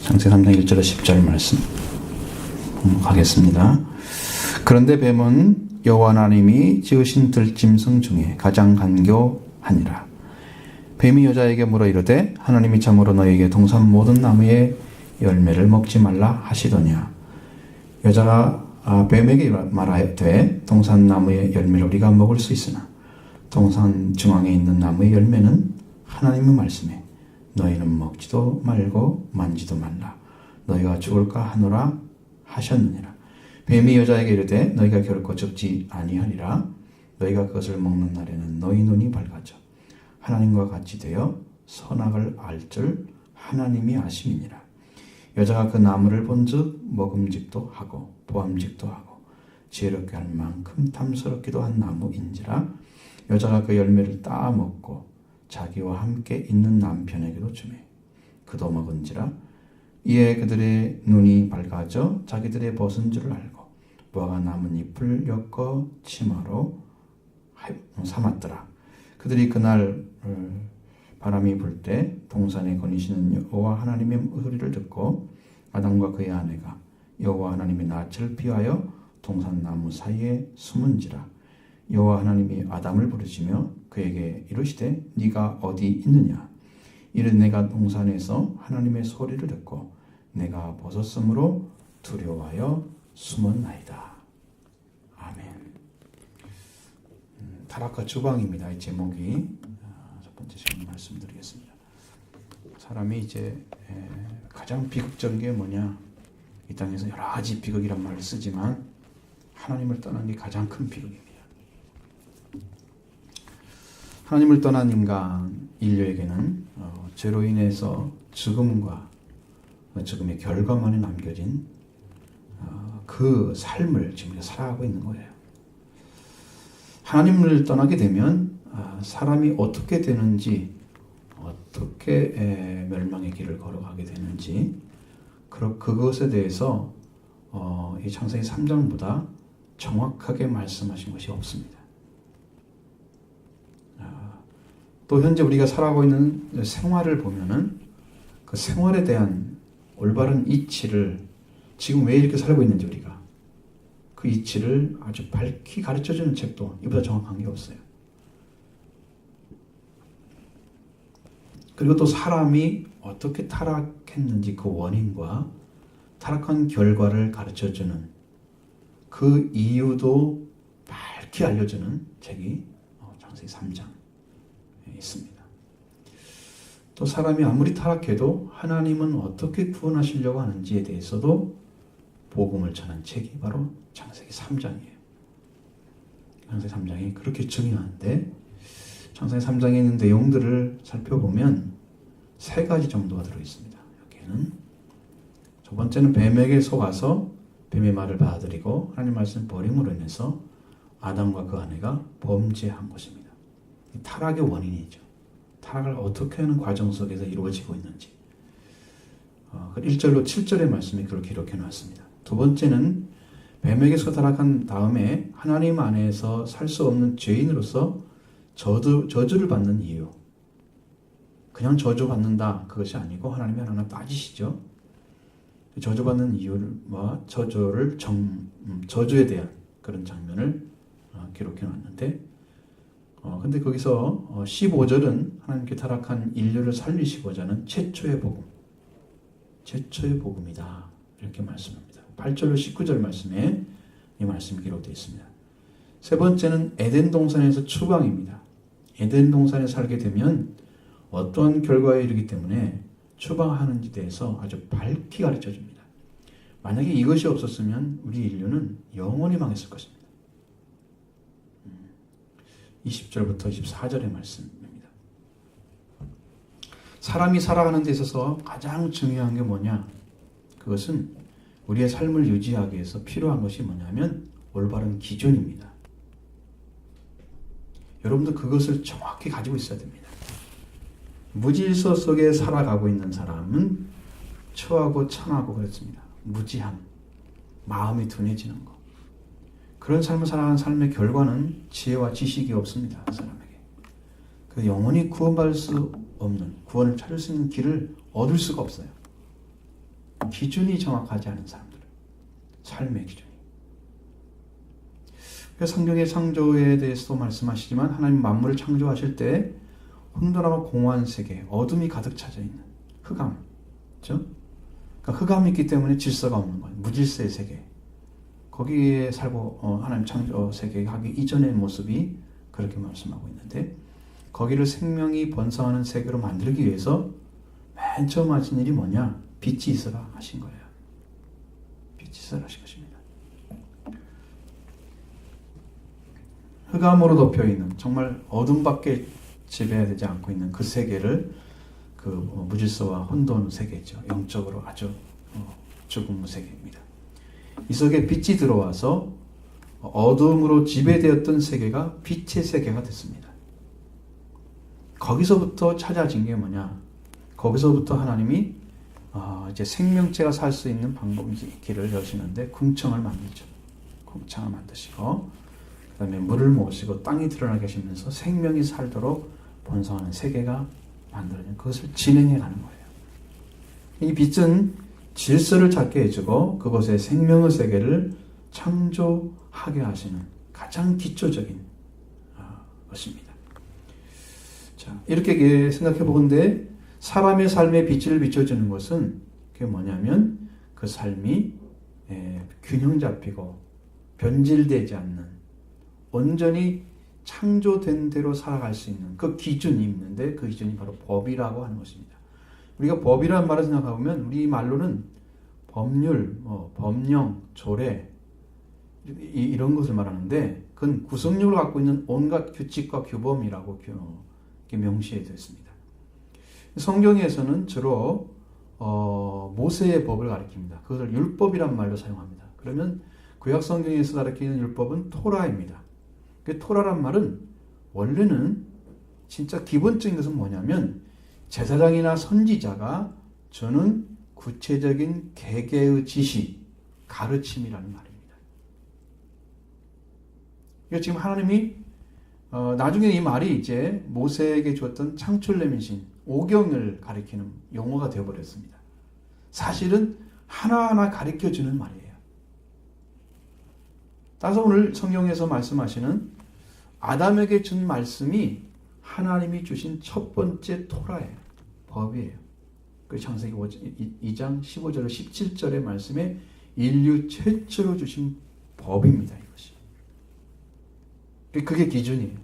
창세기 3장 1절에 10절 말씀 가겠습니다. 그런데 뱀은 여호와 하나님이 지으신 들짐승 중에 가장 간교하니라. 뱀이 여자에게 물어 이르되 하나님이 참으로 너에게 동산 모든 나무의 열매를 먹지 말라 하시더냐. 여자가 뱀에게 말하되 동산 나무의 열매를 우리가 먹을 수 있으나 동산 중앙에 있는 나무의 열매는 하나님의 말씀에 너희는 먹지도 말고 만지도 말라. 너희가 죽을까 하노라 하셨느니라. 뱀이 여자에게 이르되 너희가 결코 죽지 아니하리라. 너희가 그것을 먹는 날에는 너희 눈이 밝아져 하나님과 같이 되어 선악을 알 줄 하나님이 아심이니라. 여자가 그 나무를 본즉 먹음직도 하고 보암직도 하고 지혜롭게 할 만큼 탐스럽기도 한 나무인지라. 여자가 그 열매를 따 먹고 자기와 함께 있는 남편에게도 주매 그도 먹은지라. 이에 그들의 눈이 밝아져 자기들의 벗은 줄을 알고 무화과 나뭇잎을 엮어 치마로 삼았더라. 그들이 그날 바람이 불 때 동산에 거니시는 여호와 하나님의 소리를 듣고 아담과 그의 아내가 여호와 하나님의 낯을 피하여 동산 나무 사이에 숨은지라. 여호와 하나님이 아담을 부르시며 그에게 이르시되 네가 어디 있느냐. 이르되 내가 동산에서 하나님의 소리를 듣고 내가 벗었으므로 두려워하여 숨었나이다. 아멘. 타락과 주방입니다. 이 제목이 첫 번째 시간 말씀드리겠습니다. 사람이 이제 가장 비극적인 게 뭐냐. 이 땅에서 여러 가지 비극이란 말을 쓰지만 하나님을 떠난 게 가장 큰 비극입니다. 하나님을 떠난 인간 인류에게는 죄로 인해서 죽음과 죽음의 결과만이 남겨진 그 삶을 지금 살아가고 있는 거예요. 하나님을 떠나게 되면 사람이 어떻게 되는지, 어떻게 멸망의 길을 걸어가게 되는지 그것에 대해서 이 창세기 3장보다 정확하게 말씀하신 것이 없습니다. 또 현재 우리가 살아가고 있는 생활을 보면은 그 생활에 대한 올바른 이치를 지금 왜 이렇게 살고 있는지 우리가 그 이치를 아주 밝히 가르쳐주는 책도 이보다 정확한 게 없어요. 그리고 또 사람이 어떻게 타락했는지 그 원인과 타락한 결과를 가르쳐주는 그 이유도 밝히 알려주는 책이 창세기 3장 있습니다. 또 사람이 아무리 타락해도 하나님은 어떻게 구원하시려고 하는지에 대해서도 복음을 전한 책이 바로 창세기 3장이에요. 창세기 3장이 그렇게 중요한데 창세기 3장에 있는 내용들을 살펴보면 세 가지 정도가 들어있습니다. 여기에는 첫 번째는 뱀에게 속아서 뱀의 말을 받아들이고 하나님 말씀 버림으로 인해서 아담과 그 아내가 범죄한 것입니다. 타락의 원인이죠. 타락을 어떻게 하는 과정 속에서 이루어지고 있는지 1절로 7절의 말씀이 그렇게 기록해 놨습니다. 두 번째는 뱀에게서 타락한 다음에 하나님 안에서 살 수 없는 죄인으로서 저주를 받는 이유. 그냥 저주받는다 그것이 아니고 하나님이 하나하나 따지시죠. 저주받는 이유와 저주에 대한 그런 장면을 기록해 놨는데 근데 거기서 15절은 하나님께 타락한 인류를 살리시고자 하는 최초의 복음이다 이렇게 말씀합니다. 8절로 19절 말씀에 이 말씀이 기록되어 있습니다. 세 번째는 에덴 동산에서 추방입니다. 에덴 동산에 살게 되면 어떠한 결과에 이르기 때문에 추방하는지 대해서 아주 밝히 가르쳐 줍니다. 만약에 이것이 없었으면 우리 인류는 영원히 망했을 것입니다. 20절부터 24절의 말씀입니다. 사람이 살아가는 데 있어서 가장 중요한 게 뭐냐? 그것은 우리의 삶을 유지하기 위해서 필요한 것이 뭐냐면 올바른 기준입니다. 여러분도 그것을 정확히 가지고 있어야 됩니다. 무질서 속에 살아가고 있는 사람은 처하고 천하고 그렇습니다. 무지함, 마음이 둔해지는 것. 그런 삶을 살아가는 삶의 결과는 지혜와 지식이 없습니다. 그 사람에게. 그 영원히 구원받을 수 없는, 구원을 찾을 수 있는 길을 얻을 수가 없어요. 기준이 정확하지 않은 사람들, 삶의 기준이. 그래서 성경의 창조에 대해서도 말씀하시지만 하나님 만물을 창조하실 때 혼돈하고 공허한 세계, 어둠이 가득 차져 있는 흑암, 그렇죠? 그러니까 흑암이 있기 때문에 질서가 없는 거예요. 무질서의 세계. 거기에 살고 하나님 창조 세계 하기 이전의 모습이 그렇게 말씀하고 있는데, 거기를 생명이 번성하는 세계로 만들기 위해서 맨 처음 하신 일이 뭐냐? 빛이 있어라 하신 거예요. 빛이 있어라 하신 것입니다. 흑암으로 덮여있는, 정말 어둠밖에 지배되지 않고 있는 그 세계를 그 무질서와 혼돈 세계죠. 영적으로 아주 죽음의 세계입니다. 이 속에 빛이 들어와서 어둠으로 지배되었던 세계가 빛의 세계가 됐습니다. 거기서부터 찾아진 게 뭐냐? 거기서부터 하나님이 이제 생명체가 살 수 있는 방법이 길을 여시는데 궁창을 만들죠. 궁창을 만드시고 그 다음에 물을 모으시고 땅이 드러나게 하시면서 생명이 살도록 번성하는 세계가 만들어진, 그것을 진행해 가는 거예요. 이 빛은 질서를 찾게 해주고 그곳에 생명의 세계를 창조하게 하시는 가장 기초적인 것입니다. 자, 이렇게 생각해 보건대 사람의 삶에 빛을 비춰주는 것은 그게 뭐냐면 그 삶이 균형 잡히고 변질되지 않는, 온전히 창조된 대로 살아갈 수 있는 그 기준이 있는데, 그 기준이 바로 법이라고 하는 것입니다. 우리가 법이라는 말을 생각해보면 우리 말로는 법률, 법령, 조례 이런 것을 말하는데, 그건 구성력을 갖고 있는 온갖 규칙과 규범이라고 명시되어 있습니다. 성경에서는 주로 모세의 법을 가리킵니다. 그것을 율법이란 말로 사용합니다. 그러면 구약 성경에서 가리키는 율법은 토라입니다. 그 토라란 말은 원래는 진짜 기본적인 것은 뭐냐면 제사장이나 선지자가 주는 구체적인 계계의 지시, 가르침이라는 말입니다. 그러니까 지금 하나님이 나중에 이 말이 이제 모세에게 주었던 창출내민신, 오경을 가리키는 용어가 되어버렸습니다. 사실은 하나하나 가르쳐주는 말이에요. 따라서 오늘 성경에서 말씀하시는 아담에게 준 말씀이 하나님이 주신 첫 번째 토라예요. 법이에요. 그 창세기 2장 15절 17절의 말씀에 인류 최초로 주신 법입니다. 이것이. 그게 기준이에요.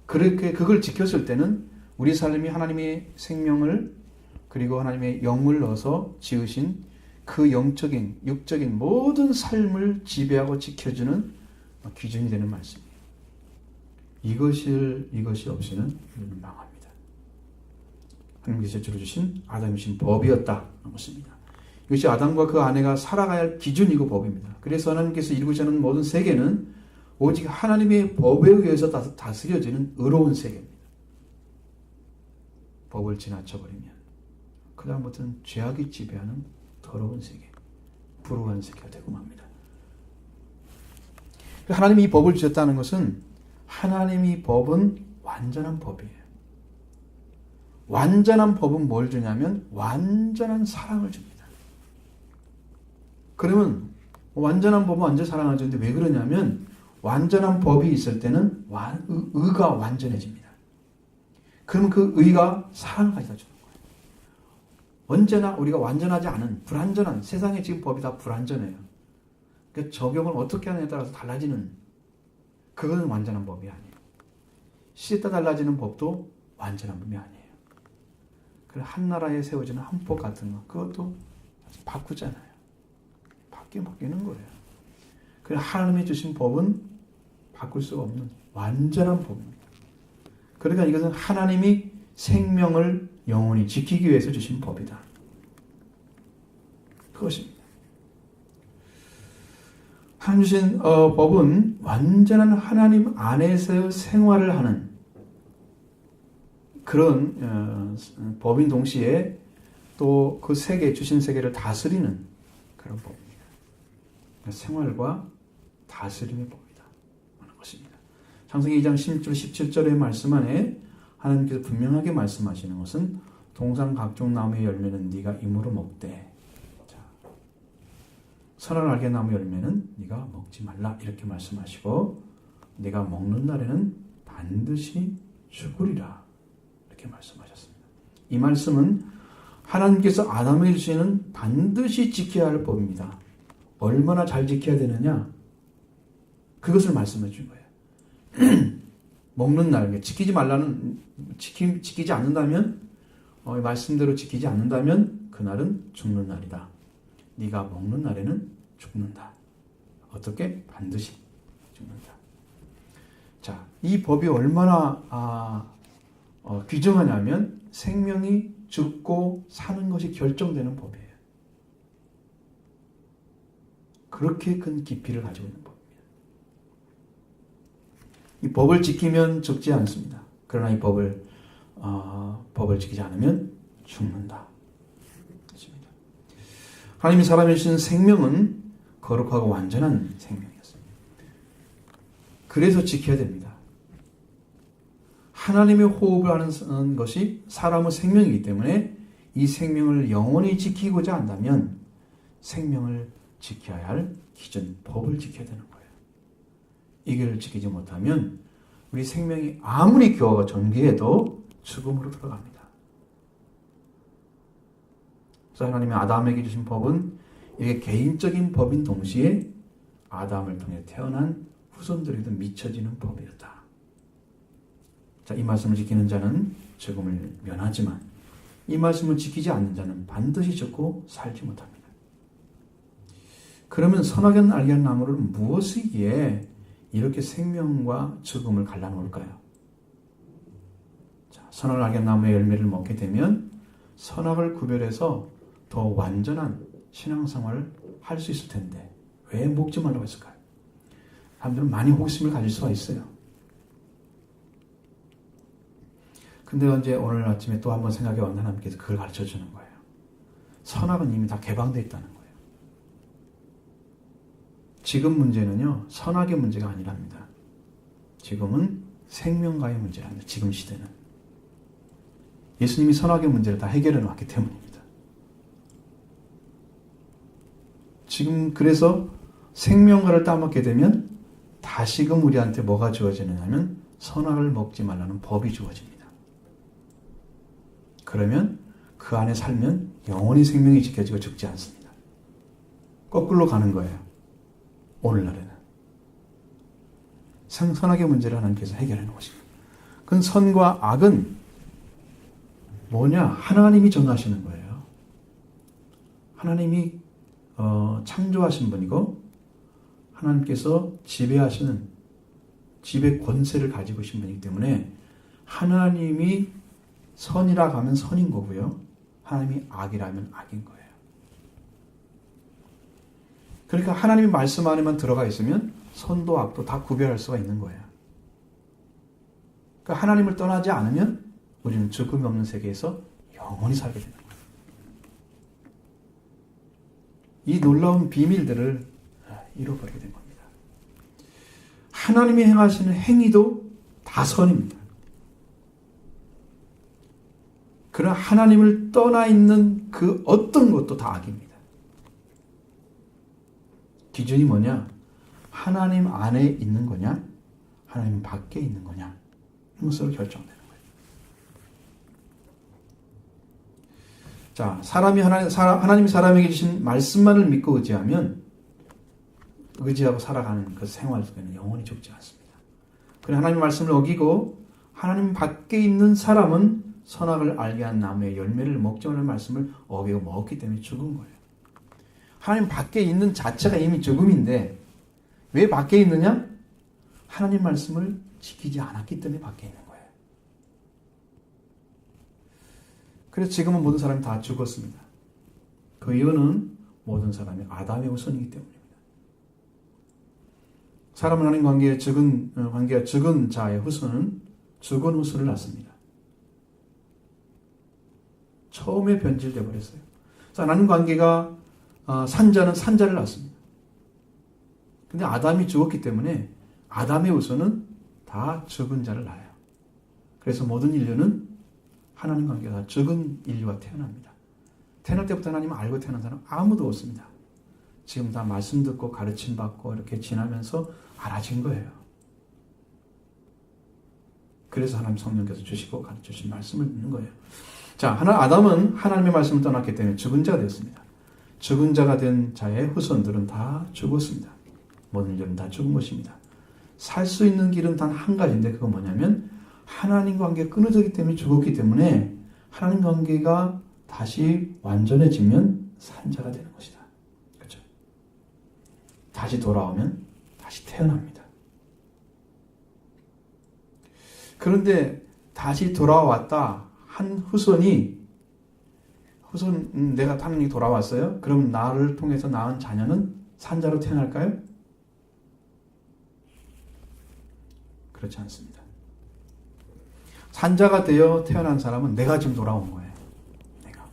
그렇게 그걸 지켰을 때는 우리 삶이 하나님의 생명을 그리고 하나님의 영을 넣어서 지으신 그 영적인, 육적인 모든 삶을 지배하고 지켜주는 기준이 되는 말씀이에요. 이것이 없이는 망합니다. 하나님께서 주로 주신 아담이 주신 법이었다는 것입니다. 이것이 아담과 그 아내가 살아가야 할 기준이고 법입니다. 그래서 하나님께서 이루시는 모든 세계는 오직 하나님의 법에 의해서 다스려지는 의로운 세계입니다. 법을 지나쳐버리면 그 다음부터는 죄악이 지배하는 더러운 세계, 불우한 세계가 되고 맙니다. 하나님이 이 법을 주셨다는 것은 하나님이 법은 완전한 법이에요. 완전한 법은 뭘 주냐면 완전한 사랑을 줍니다. 그러면 완전한 법은 완전 사랑을 주는데 왜 그러냐면 완전한 법이 있을 때는 의가 완전해집니다. 그러면 그 의가 사랑을 가져다 주는 거예요. 언제나 우리가 완전하지 않은 불완전한, 세상의 지금 법이 다 불완전해요. 그 적용을 어떻게 하느냐에 따라서 달라지는, 그건 완전한 법이 아니에요. 시대에 따라 달라지는 법도 완전한 법이 아니에요. 그래서 한 나라에 세워지는 헌법 같은 거, 그것도 바꾸잖아요. 바뀌는 거예요. 그래서 하나님이 주신 법은 바꿀 수가 없는 완전한 법입니다. 그러니까 이것은 하나님이 생명을 영원히 지키기 위해서 주신 법이다. 그것입니다. 하나님 주신 법은 완전한 하나님 안에서 생활을 하는 그런 법인 동시에 또 그 세계, 주신 세계를 다스리는 그런 법입니다. 생활과 다스림의 법이다 하는 것입니다. 창세기 2장 16절 17절의 말씀 안에 하나님께서 분명하게 말씀하시는 것은 동산 각종 나무의 열매는 네가 임으로 먹되 자, 선악을 알게 나무 열매는 네가 먹지 말라 이렇게 말씀하시고 네가 먹는 날에는 반드시 죽으리라 이렇게 말씀하셨습니다. 이 말씀은 하나님께서 아담에게 주시는 반드시 지켜야 할 법입니다. 얼마나 잘 지켜야 되느냐 그것을 말씀해 준 거예요. 먹는 날 지키지 말라는 지키지 않는다면 말씀대로 지키지 않는다면 그날은 죽는 날이다. 네가 먹는 날에는 죽는다. 어떻게? 반드시 죽는다. 자, 이 법이 얼마나 규정하냐면 생명이 죽고 사는 것이 결정되는 법이에요. 그렇게 큰 깊이를 가지고 있는 법입니다. 이 법을 지키면 죽지 않습니다. 그러나 이 법을 지키지 않으면 죽는다. 그렇습니다. 하나님이 사람에 주신 생명은 거룩하고 완전한 생명이었습니다. 그래서 지켜야 됩니다. 하나님의 호흡을 하는 것이 사람의 생명이기 때문에 이 생명을 영원히 지키고자 한다면 생명을 지켜야 할 기준, 법을 지켜야 되는 거예요. 이걸 지키지 못하면 우리 생명이 아무리 교화가 존귀해도 죽음으로 들어갑니다. 그래서 하나님이 아담에게 주신 법은 이게 개인적인 법인 동시에 아담을 통해 태어난 후손들에게도 미쳐지는 법이었다. 자, 이 말씀을 지키는 자는 죽음을 면하지만 이 말씀을 지키지 않는 자는 반드시 죽고 살지 못합니다. 그러면 선악을 알게 한 나무를 무엇이기에 이렇게 생명과 죽음을 갈라놓을까요? 자, 선악을 알게 한 나무의 열매를 먹게 되면 선악을 구별해서 더 완전한 신앙생활을 할 수 있을 텐데 왜 먹지 말라고 했을까요? 사람들은 많이 호기심을 가질 수가 있어요. 근데 언제 오늘 아침에 또 한번 생각해 왔는데 하나님께서 그걸 가르쳐 주는 거예요. 선악은 이미 다 개방되어 있다는 거예요. 지금 문제는요, 선악의 문제가 아니랍니다. 지금은 생명과의 문제랍니다. 지금 시대는. 예수님이 선악의 문제를 다 해결해 놨기 때문입니다. 지금 그래서 생명과를 따먹게 되면 다시금 우리한테 뭐가 주어지느냐면 선악을 먹지 말라는 법이 주어집니다. 그러면 그 안에 살면 영원히 생명이 지켜지고 죽지 않습니다. 거꾸로 가는 거예요. 오늘날에는. 선악의 문제를 하나님께서 해결해 놓으십니다. 그 선과 악은 뭐냐? 하나님이 정하시는 거예요. 하나님이 창조하신 분이고 하나님께서 지배하시는 지배 권세를 가지고 계신 분이기 때문에 하나님이 선이라고 하면 선인 거고요. 하나님이 악이라면 악인 거예요. 그러니까 하나님의 말씀 안에만 들어가 있으면 선도 악도 다 구별할 수가 있는 거예요. 그러니까 하나님을 떠나지 않으면 우리는 죽음이 없는 세계에서 영원히 살게 되는 거예요. 이 놀라운 비밀들을 잃어버리게 된 겁니다. 하나님이 행하시는 행위도 다 선입니다. 그러나 하나님을 떠나 있는 그 어떤 것도 다 악입니다. 기준이 뭐냐? 하나님 안에 있는 거냐? 하나님 밖에 있는 거냐? 이것으로 결정되는 거예요. 자, 하나님이 사람에게 주신 말씀만을 믿고 의지하고 살아가는 그 생활 속에는 영원히 죽지 않습니다. 그러나 하나님의 말씀을 어기고 하나님 밖에 있는 사람은 선악을 알게 한 나무의 열매를 먹지 말라는 말씀을 어기고 먹었기 때문에 죽은 거예요. 하나님 밖에 있는 자체가 이미 죽음인데 왜 밖에 있느냐? 하나님 말씀을 지키지 않았기 때문에 밖에 있는 거예요. 그래서 지금은 모든 사람이 다 죽었습니다. 그 이유는 모든 사람이 아담의 후손이기 때문입니다. 사람은 하나님 관계가 죽은 자의 후손은 죽은 후손을 낳습니다. 처음에 변질되어 버렸어요. 하나님 관계가 산자는 산자를 낳습니다. 근데 아담이 죽었기 때문에 아담의 후손은 다 죽은 자를 낳아요. 그래서 모든 인류는 하나님 관계가 적은 인류가 태어납니다. 태어날 때부터 하나님을 알고 태어난 사람 아무도 없습니다. 지금 다 말씀 듣고 가르침 받고 이렇게 지나면서 알아진 거예요. 그래서 하나님 성령께서 주시고 가르쳐주신 말씀을 듣는 거예요. 자, 아담은 하나님의 말씀을 떠났기 때문에 죽은 자가 되었습니다. 죽은 자가 된 자의 후손들은 다 죽었습니다. 모든 인류는 다 죽은 것입니다. 살 수 있는 길은 단 한 가지인데 그건 뭐냐면 하나님 관계가 끊어졌기 때문에 죽었기 때문에 하나님 관계가 다시 완전해지면 산자가 되는 것이다. 그렇죠? 다시 돌아오면 다시 태어납니다. 그런데 다시 돌아왔다 한 후손 내가 하나님이 돌아왔어요? 그럼 나를 통해서 낳은 자녀는 산자로 태어날까요? 그렇지 않습니다. 산자가 되어 태어난 사람은 내가 지금 돌아온 거예요. 내가.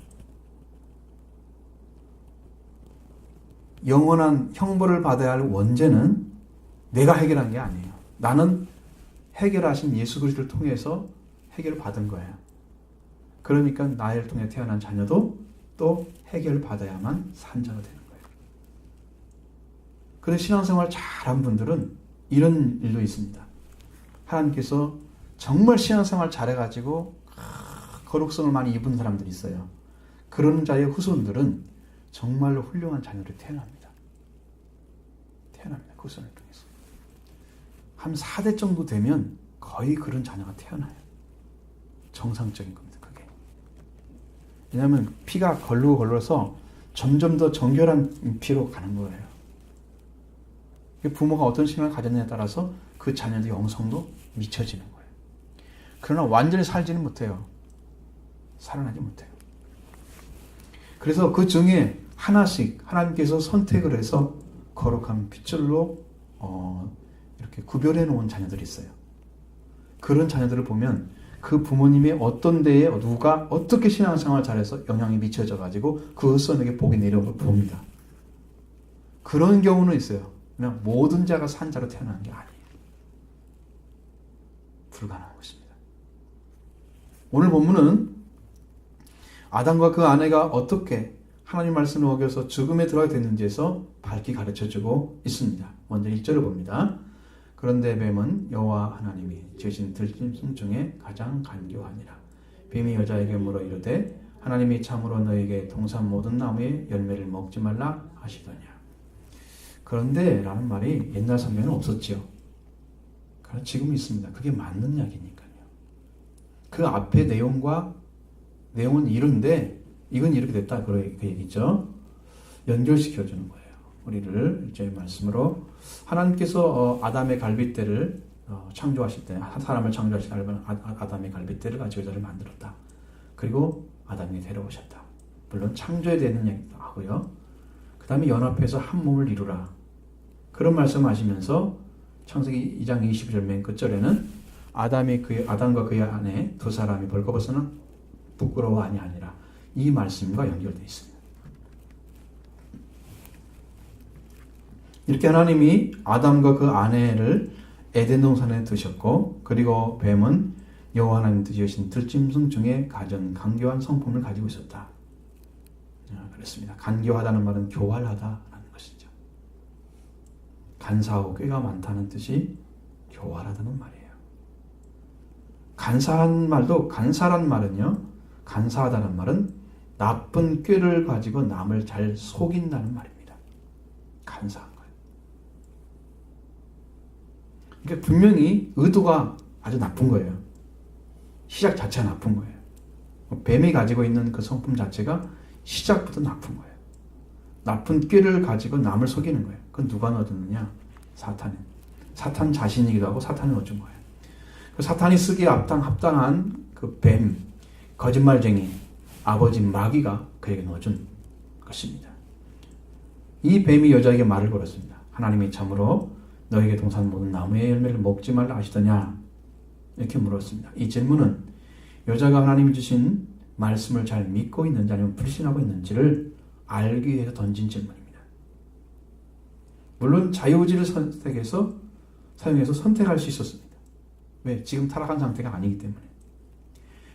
영원한 형벌을 받아야 할 원죄는 내가 해결한 게 아니에요. 나는 해결하신 예수 그리스도를 통해서 해결을 받은 거예요. 그러니까 나를 통해 태어난 자녀도 또 해결을 받아야만 산자가 되는 거예요. 그래서 신앙생활 잘한 분들은 이런 일도 있습니다. 하나님께서 정말 신앙생활 잘해가지고 거룩성을 많이 입은 사람들이 있어요. 그런 자의 후손들은 정말로 훌륭한 자녀를 태어납니다. 태어납니다. 그 후손을 통해서. 한 4대 정도 되면 거의 그런 자녀가 태어나요. 정상적인 겁니다. 그게. 왜냐하면 피가 걸러서 점점 더 정결한 피로 가는 거예요. 부모가 어떤 신앙을 가졌냐에 따라서 그 자녀의 영성도 미쳐지는 거예요. 그러나 완전히 살지는 못해요. 살아나지 못해요. 그래서 그 중에 하나씩 하나님께서 선택을 해서 거룩한 핏줄로 이렇게 구별해 놓은 자녀들이 있어요. 그런 자녀들을 보면 그 부모님의 어떤 데에 누가 어떻게 신앙생활 잘해서 영향이 미쳐져 가지고 그 후손에게 복이 내려온 걸 봅니다. 그런 경우는 있어요. 그냥 모든 자가 산자로 태어나는 게 아니에요. 불가능한 것입니다. 오늘 본문은 아담과 그 아내가 어떻게 하나님 말씀을 어겨서 죽음에 들어가게 됐는지에서 밝히 가르쳐주고 있습니다. 먼저 1절을 봅니다. 그런데 뱀은 여호와 하나님이 지으신 들짐승 중에 가장 간교하니라. 뱀이 여자에게 물어 이르되 하나님이 참으로 너에게 동산 모든 나무의 열매를 먹지 말라 하시더냐. 그런데 라는 말이 옛날 성경에는 없었지요. 그러나 지금 있습니다. 그게 맞는 이야기니까요. 그 앞에 내용은 이런데 이건 이렇게 됐다 그 얘기죠. 연결시켜주는 거예요. 우리를 이제 말씀으로 하나님께서 아담의 갈빗대를 창조하실 때 사람을 창조하실 때 아담의 갈빗대를 가지고 여자를 만들었다. 그리고 아담이 데려오셨다. 물론 창조에 대한 얘기도 하고요. 그 다음에 연합해서 한 몸을 이루라. 그런 말씀하시면서 창세기 2장 20절 맨 끝절에는 아담과 그의 아내 두 사람이 벌거벗어는 부끄러워 아니하니라. 이 말씀과 연결되어 있습니다. 이렇게 하나님이 아담과 그 아내를 에덴 동산에 두셨고 그리고 뱀은 여호와 하나님 지으신 들짐승 중에 가장 간교한 성품을 가지고 있었다. 그렇습니다. 간교하다는 말은 교활하다라는 것이죠. 간사하고 꾀가 많다는 뜻이 교활하다는 말이에요. 간사한 말도 간사란 말은요. 간사하다는 말은 나쁜 꾀를 가지고 남을 잘 속인다는 말입니다. 간사한 거예요. 그러니까 분명히 의도가 아주 나쁜 거예요. 시작 자체가 나쁜 거예요. 뱀이 가지고 있는 그 성품 자체가 시작부터 나쁜 거예요. 나쁜 꾀를 가지고 남을 속이는 거예요. 그건 누가 넣어줬느냐? 사탄이. 사탄 자신이기도 하고 사탄이 넣어준 거예요. 그 사탄이 쓰기에 합당한 그 뱀, 거짓말쟁이, 아버지 마귀가 그에게 넣어준 것입니다. 이 뱀이 여자에게 말을 걸었습니다. 하나님이 참으로 너에게 동산 모든 나무의 열매를 먹지 말라 하시더냐? 이렇게 물었습니다. 이 질문은 여자가 하나님이 주신 말씀을 잘 믿고 있는지 아니면 불신하고 있는지를 알기 위해서 던진 질문입니다. 물론 자유의지를 사용해서 선택할 수 있었습니다. 왜? 지금 타락한 상태가 아니기 때문에.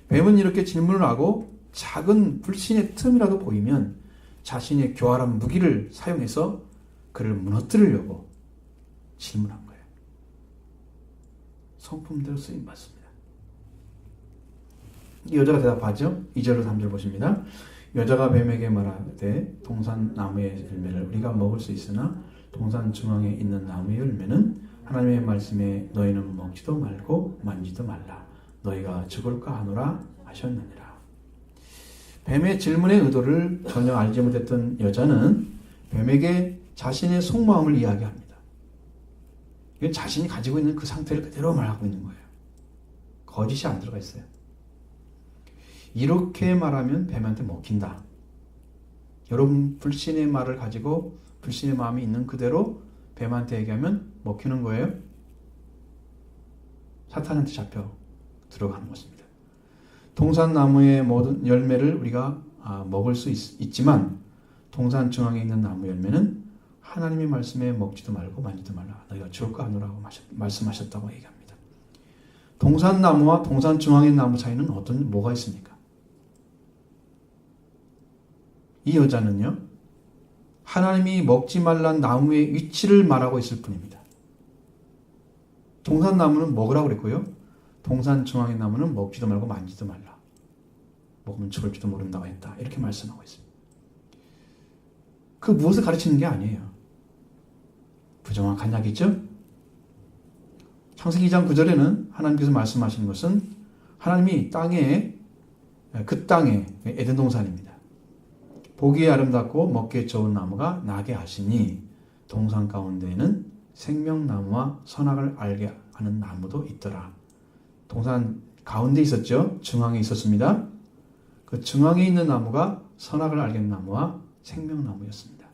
뱀은 이렇게 질문을 하고 작은 불신의 틈이라도 보이면 자신의 교활한 무기를 사용해서 그를 무너뜨리려고 질문한 거예요. 성품대로 쓰임 받습니다. 여자가 대답하죠. 2절로 3절 보십니다. 여자가 뱀에게 말하되 동산 나무의 열매를 우리가 먹을 수 있으나 동산 중앙에 있는 나무의 열매는 하나님의 말씀에 너희는 먹지도 말고 만지도 말라. 너희가 죽을까 하노라 하셨느니라. 뱀의 질문의 의도를 전혀 알지 못했던 여자는 뱀에게 자신의 속마음을 이야기합니다. 이건 자신이 가지고 있는 그 상태를 그대로 말하고 있는 거예요. 거짓이 안 들어가 있어요. 이렇게 말하면 뱀한테 먹힌다. 여러분 불신의 말을 가지고 불신의 마음이 있는 그대로 뱀한테 얘기하면 먹히는 거예요. 사탄한테 잡혀 들어가는 것입니다. 동산나무의 모든 열매를 우리가 먹을 수 있지만 동산 중앙에 있는 나무 열매는 하나님의 말씀에 먹지도 말고 만지도 말라. 너희가 죽을까 하노라고 말씀하셨다고 얘기합니다. 동산나무와 동산 중앙의 나무 차이는 뭐가 있습니까? 이 여자는요, 하나님이 먹지 말란 나무의 위치를 말하고 있을 뿐입니다. 동산나무는 먹으라고 그랬고요. 동산 중앙의 나무는 먹지도 말고 만지도 말라. 먹으면 죽을지도 모른다고 했다. 이렇게 말씀하고 있습니다. 그 무엇을 가르치는 게 아니에요. 부정확한 이야기죠? 창세기 2장 9절에는 하나님께서 말씀하시는 것은 하나님이 그 땅에 에덴 동산입니다. 보기에 아름답고 먹기에 좋은 나무가 나게 하시니 동산 가운데에는 생명나무와 선악을 알게 하는 나무도 있더라. 동산 가운데 있었죠. 중앙에 있었습니다. 그 중앙에 있는 나무가 선악을 알게 하는 나무와 생명나무였습니다.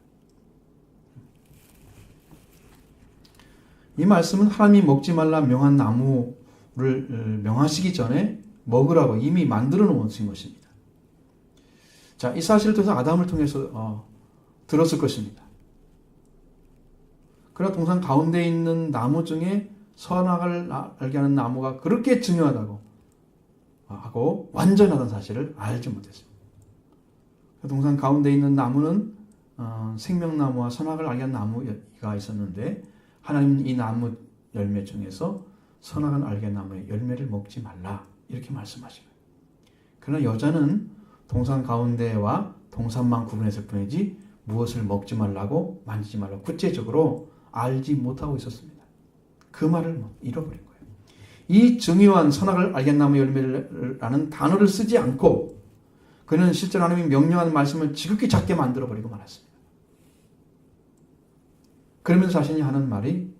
이 말씀은 하나님이 먹지 말라 명한 나무를 명하시기 전에 먹으라고 이미 만들어 놓으신 것입니다. 자, 이 사실을 통해서 아담을 통해서 들었을 것입니다. 그러나 동산 가운데 있는 나무 중에 선악을 알게 하는 나무가 그렇게 중요하다고 하고 완전하다는 사실을 알지 못했습니다. 동산 가운데 있는 나무는 생명나무와 선악을 알게 하는 나무가 있었는데 하나님은 이 나무 열매 중에서 선악을 알게 하는 나무의 열매를 먹지 말라 이렇게 말씀하시고요. 그러나 여자는 동산 가운데와 동산만 구분했을 뿐이지 무엇을 먹지 말라고 만지지 말라고 구체적으로 알지 못하고 있었습니다. 그 말을 잃어버린 거예요. 이 중요한 선악을 알게 나무 열매라는 단어를 쓰지 않고 그는 실제로 하나님이 명령하는 말씀을 지극히 작게 만들어버리고 말았습니다. 그러면서 자신이 하는 말이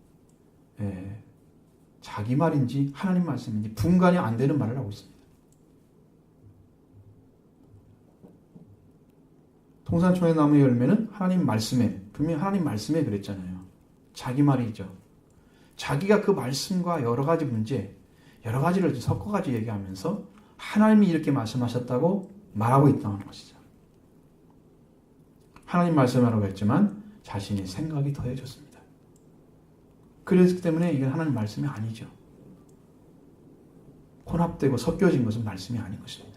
자기 말인지 하나님 말씀인지 분간이 안 되는 말을 하고 있습니다. 동산중의 나무의 열매는 하나님 말씀에, 분명히 하나님 말씀에 그랬잖아요. 자기 말이죠. 자기가 그 말씀과 여러 가지 문제, 여러 가지를 섞어가지고 얘기하면서 하나님이 이렇게 말씀하셨다고 말하고 있다는 것이죠. 하나님 말씀하라고 했지만 자신의 생각이 더해졌습니다. 그렇기 때문에 이건 하나님 말씀이 아니죠. 혼합되고 섞여진 것은 말씀이 아닌 것입니다.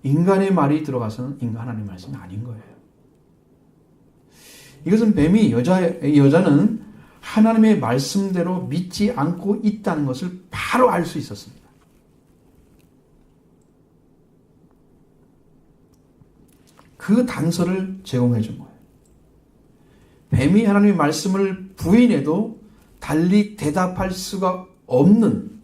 인간의 말이 들어가서는 하나님 말씀이 아닌 거예요. 이것은 뱀이 여자는 하나님의 말씀대로 믿지 않고 있다는 것을 바로 알 수 있었습니다. 그 단서를 제공해 준 거예요. 뱀이 하나님의 말씀을 부인해도 달리 대답할 수가 없는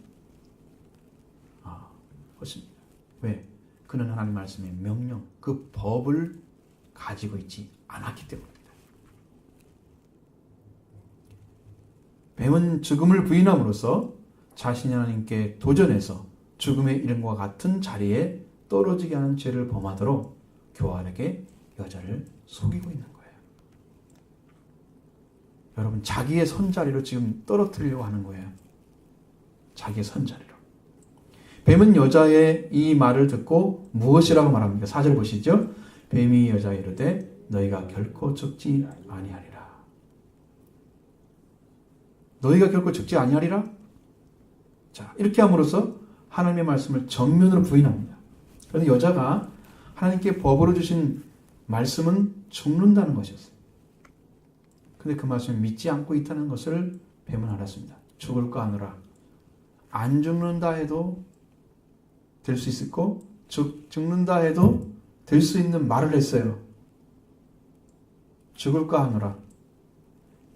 것입니다. 왜? 그는 하나님 말씀의 명령, 그 법을 가지고 있지 않았기 때문입니다. 뱀은 죽음을 부인함으로써 자신이 하나님께 도전해서 죽음의 이름과 같은 자리에 떨어지게 하는 죄를 범하도록 교활하게 여자를 속이고 있는 거예요. 여러분, 자기의 선자리로 지금 떨어뜨리려고 하는 거예요. 자기의 선자리로. 뱀은 여자의 이 말을 듣고 무엇이라고 말합니까? 4절 보시죠. 뱀이 여자에 이르되 너희가 결코 죽지 아니하리라. 너희가 결코 죽지 아니하리라? 자, 이렇게 함으로써 하나님의 말씀을 정면으로 부인합니다. 그런데 여자가 하나님께 법으로 주신 말씀은 죽는다는 것이었어요. 근데 그 말씀을 믿지 않고 있다는 것을 뱀은 알았습니다. 죽을까 하노라. 안 죽는다 해도 될 수 있었고 죽는다 해도 될 수 있는 말을 했어요. 죽을까 하노라.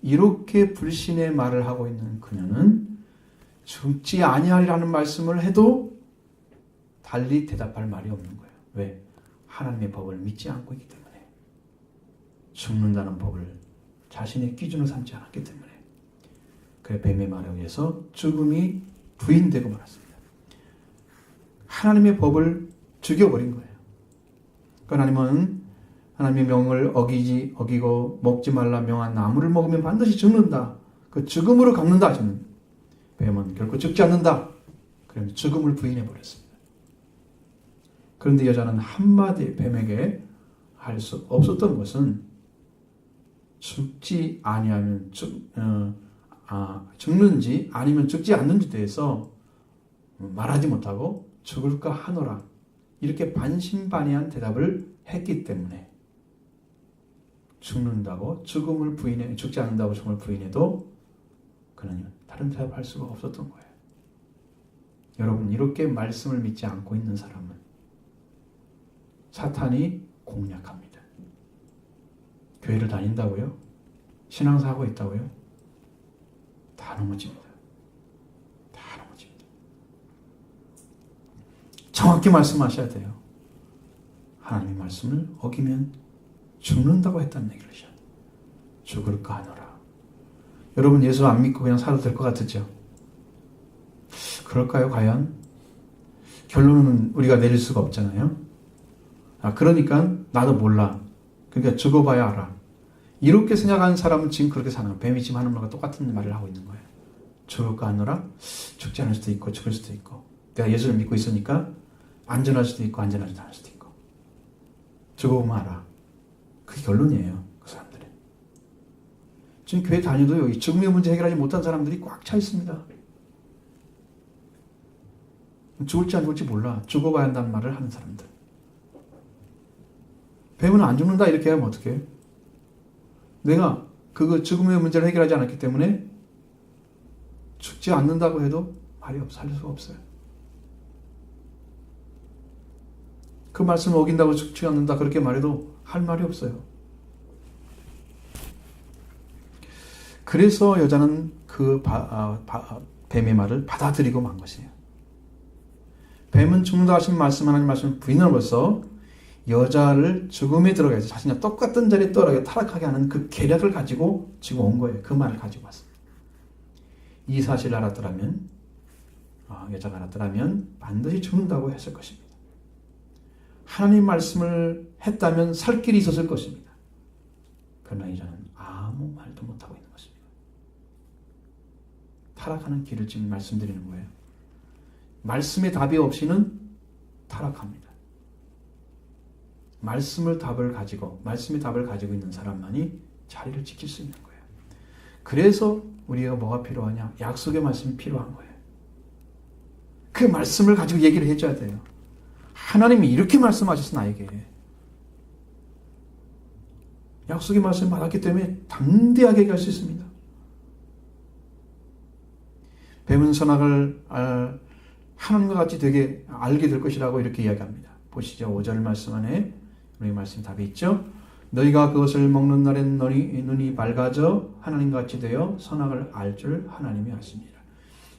이렇게 불신의 말을 하고 있는 그녀는 죽지 아니하리라는 말씀을 해도 달리 대답할 말이 없는 거예요. 왜? 하나님의 법을 믿지 않고 있기 때문에. 죽는다는 법을 자신의 기준으로 삼지 않았기 때문에. 그래 뱀의 말에 의해서 죽음이 부인되고 말았습니다. 하나님의 법을 죽여버린 거예요. 하나님은 하나님의 명을 어기고 먹지 말라 명한 나무를 먹으면 반드시 죽는다. 그 죽음으로 갚는다 하시는 뱀은 결코 죽지 않는다. 그러면 죽음을 부인해 버렸습니다. 그런데 여자는 한마디 뱀에게 할 수 없었던 것은 죽지 아니하면 죽는지 아니면 죽지 않는지 대해서 말하지 못하고 죽을까 하노라 이렇게 반신반의한 대답을 했기 때문에 죽는다고 죽음을 부인해 죽지 않는다고 죽음을 부인해도 그는 다른 대답을 할 수가 없었던 거예요. 여러분 이렇게 말씀을 믿지 않고 있는 사람은 사탄이 공략합니다. 교회를 다닌다고요? 신앙사하고 있다고요? 다 넘어집니다. 다 넘어집니다. 정확히 말씀하셔야 돼요. 하나님의 말씀을 어기면 죽는다고 했다는 얘기를 하셔야 돼요. 죽을까 하노라. 여러분 예수 안 믿고 그냥 살아도 될 것 같으죠? 그럴까요 과연? 결론은 우리가 내릴 수가 없잖아요. 그러니까 나도 몰라. 그러니까 죽어봐야 알아. 이렇게 생각하는 사람은 지금 그렇게 사는 거예요. 뱀이 지금 하는 말과 똑같은 말을 하고 있는 거예요. 죽을까 하노라? 죽지 않을 수도 있고 죽을 수도 있고 내가 예수를 믿고 있으니까 안전할 수도 있고 안전하지 않을 수도 있고 죽어보면 알아. 그게 결론이에요. 그 사람들이. 지금 교회 다녀도요. 이 죽음의 문제 해결하지 못한 사람들이 꽉 차 있습니다. 죽을지 안 죽을지 몰라. 죽어봐야 한다는 말을 하는 사람들. 뱀은 안 죽는다 이렇게 하면 어떡해요? 내가 그 죽음의 문제를 해결하지 않았기 때문에 죽지 않는다고 해도 말이 살릴 수가 없어요. 그 말씀을 어긴다고 죽지 않는다 그렇게 말해도 할 말이 없어요. 그래서 여자는 그 뱀의 말을 받아들이고 만 것이에요. 뱀은 죽는다 하신 말씀 하나님 말씀을 부인함으로써 여자를 죽음에 들어가게 해서 자신과 똑같은 자리에 떨어져 타락하게 하는 그 계략을 가지고 지금 온 거예요. 그 말을 가지고 왔습니다. 이 사실을 알았더라면 여자가 알았더라면 반드시 죽는다고 했을 것입니다. 하나님 말씀을 했다면 살 길이 있었을 것입니다. 그러나 여자는 아무 말도 못하고 있는 것입니다. 타락하는 길을 지금 말씀드리는 거예요. 말씀의 답이 없이는 타락합니다. 말씀의 답을 가지고 있는 사람만이 자리를 지킬 수 있는 거예요. 그래서 우리가 뭐가 필요하냐? 약속의 말씀이 필요한 거예요. 그 말씀을 가지고 얘기를 해줘야 돼요. 하나님이 이렇게 말씀하셨어 나에게. 약속의 말씀을 받았기 때문에 담대하게 얘기할 수 있습니다. 뱀은 선악을 하나님과 같이 되게 알게 될 것이라고 이렇게 이야기합니다. 보시죠. 5절 말씀 안에 우리 말씀 답이 있죠. 너희가 그것을 먹는 날엔 눈이 밝아져 하나님같이 되어 선악을 알 줄 하나님이 아십니다.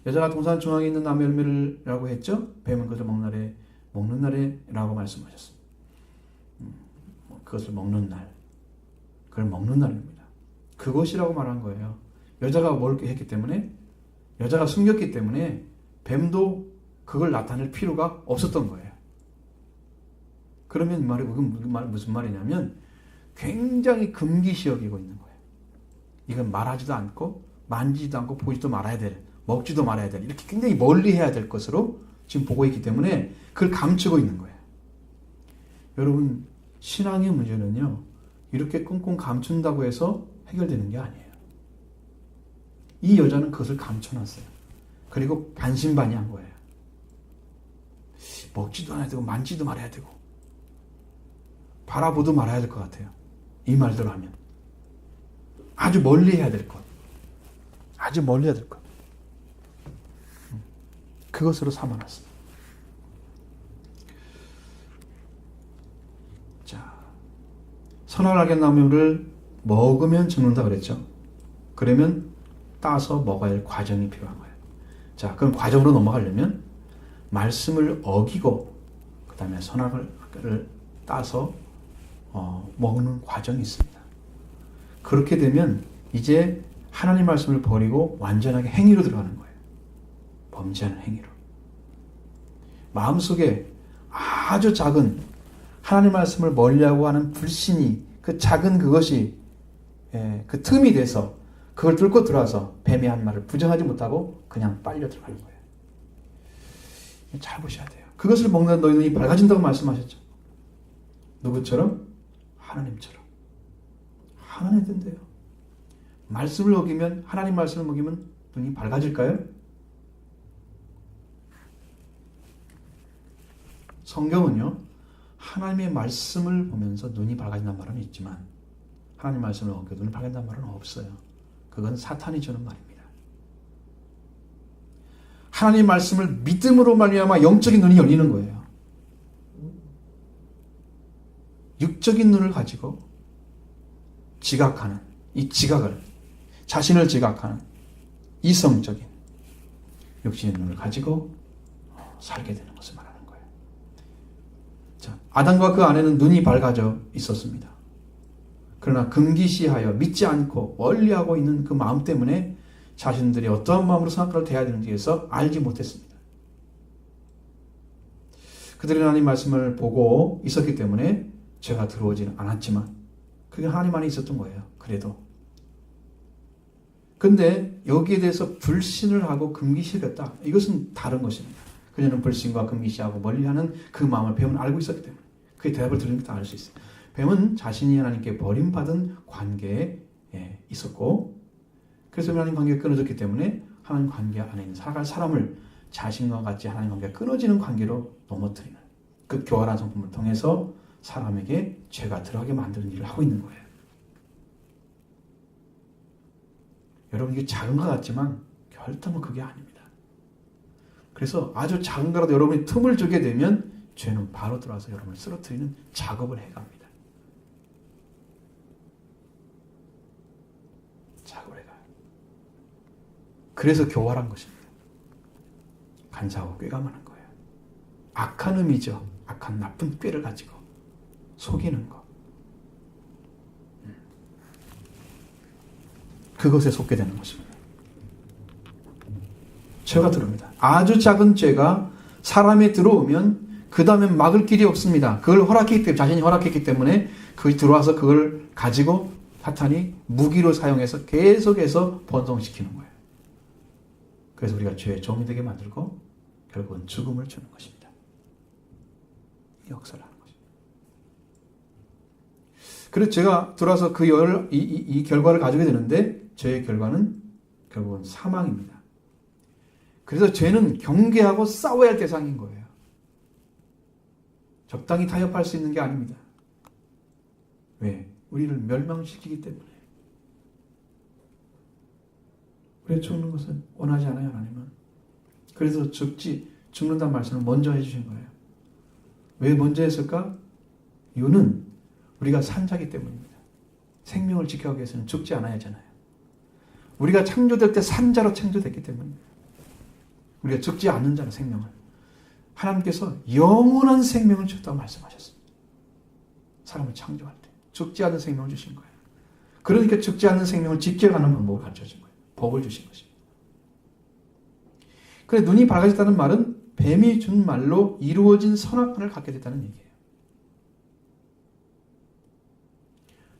여자가 동산 중앙에 있는 나무 열매라고 했죠. 뱀은 그것을 먹는 날에 라고 말씀하셨습니다. 그것을 먹는 날. 그걸 먹는 날입니다. 그것이라고 말한 거예요. 여자가 뭘 했기 때문에 여자가 숨겼기 때문에 뱀도 그걸 나타낼 필요가 없었던 거예요. 그러면 이 말이 무슨 말이냐면 굉장히 금기시 여기고 있는 거예요. 이건 말하지도 않고 만지지도 않고 보지도 말아야 될, 먹지도 말아야 될 이렇게 굉장히 멀리 해야 될 것으로 지금 보고 있기 때문에 그걸 감추고 있는 거예요. 여러분 신앙의 문제는요. 이렇게 꽁꽁 감춘다고 해서 해결되는 게 아니에요. 이 여자는 그것을 감춰놨어요. 그리고 반신반의한 거예요. 먹지도 않아야 되고 만지도 말아야 되고 바라보도 말아야 될 것 같아요. 이 말대로 하면 아주 멀리 해야 될 것. 아주 멀리 해야 될 것. 그것으로 삼아놨습니다. 자, 선악을 알게 나무를 먹으면 죽는다 그랬죠. 그러면 따서 먹어야 할 과정이 필요한 거예요. 자, 그럼 과정으로 넘어가려면 말씀을 어기고 그 다음에 선악을 따서 먹는 과정이 있습니다. 그렇게 되면 이제 하나님 말씀을 버리고 완전하게 행위로 들어가는 거예요. 범죄하는 행위로. 마음속에 아주 작은 하나님 말씀을 멀리하고 하는 불신이 그 작은 그것이 그 틈이 돼서 그걸 뚫고 들어와서 뱀이 한 말을 부정하지 못하고 그냥 빨려 들어가는 거예요. 잘 보셔야 돼요. 그것을 먹는 너희 눈이 밝아진다고 말씀하셨죠. 누구처럼? 하나님처럼. 하나님 된대요. 말씀을 어기면, 하나님 말씀을 먹이면 눈이 밝아질까요? 성경은요, 하나님의 말씀을 보면서 눈이 밝아진다는 말은 있지만 하나님 말씀을 어겨 눈이 밝아진다는 말은 없어요. 그건 사탄이 주는 말입니다. 하나님 말씀을 믿음으로 말미암아 영적인 눈이 열리는 거예요. 육적인 눈을 가지고 지각하는, 이 지각을, 자신을 지각하는 이성적인 육신의 눈을 가지고 살게 되는 것을 말하는 거예요. 자, 아담과 그 아내는 눈이 밝아져 있었습니다. 그러나 금기시하여 믿지 않고 멀리하고 있는 그 마음 때문에 자신들이 어떠한 마음으로 선악과를 대해야 되는지에서 알지 못했습니다. 그들이 하나님 말씀을 보고 있었기 때문에 죄가 들어오지는 않았지만 그게 하나님 안에 있었던 거예요. 그래도. 근데 여기에 대해서 불신을 하고 금기시했다. 이것은 다른 것입니다. 그녀는 불신과 금기시하고 멀리하는 그 마음을 뱀은 알고 있었기 때문에 그의 대답을 들으니까 알 수 있어요. 뱀은 자신이 하나님께 버림받은 관계에 있었고 그래서 하나님 관계가 끊어졌기 때문에 하나님 관계 안에 있는 살아갈 사람을 자신과 같이 하나님 관계가 끊어지는 관계로 넘어뜨리는 그 교활한 성품을 통해서 사람에게 죄가 들어가게 만드는 일을 하고 있는 거예요. 여러분 이게 작은 것 같지만 결단은 그게 아닙니다. 그래서 아주 작은 거라도 여러분이 틈을 주게 되면 죄는 바로 들어와서 여러분을 쓰러뜨리는 작업을 해갑니다. 작업을 해가요. 그래서 교활한 것입니다. 간사하고 꾀가만한 거예요. 악한 의미죠. 악한 나쁜 꾀를 가지고 속이는 것. 그것에 속게 되는 것입니다. 죄가 들어옵니다. 아주 작은 죄가 사람에 들어오면 그 다음에 막을 길이 없습니다. 그걸 허락했기 때문에, 자신이 허락했기 때문에 그것이 들어와서 그걸 가지고 사탄이 무기로 사용해서 계속해서 번성시키는 거예요. 그래서 우리가 죄의 종이 되게 만들고 결국은 죽음을 주는 것입니다. 이 역사를 하는 것입니다. 그래서 제가 들어와서 이 결과를 가지게 되는데 죄의 결과는 결국은 사망입니다. 그래서 죄는 경계하고 싸워야 할 대상인 거예요. 적당히 타협할 수 있는 게 아닙니다. 왜? 우리를 멸망시키기 때문에. 그래 죽는 것은 원하지 않아요, 하나님은. 그래서 죽는다는 말씀을 먼저 해주신 거예요. 왜 먼저 했을까? 이유는 우리가 산자기 때문입니다. 생명을 지켜가기 위해서는 죽지 않아야 하잖아요. 우리가 창조될 때 산자로 창조됐기 때문입니다. 우리가 죽지 않는 자는 생명을. 하나님께서 영원한 생명을 줬다고 말씀하셨습니다. 사람을 창조할 때. 죽지 않는 생명을 주신 거예요. 그러니까 죽지 않는 생명을 지켜가는 방법을 가르쳐준 거예요. 법을 주신 것입니다. 그래 눈이 밝아졌다는 말은 뱀이 준 말로 이루어진 선악과를 갖게 됐다는 얘기예요.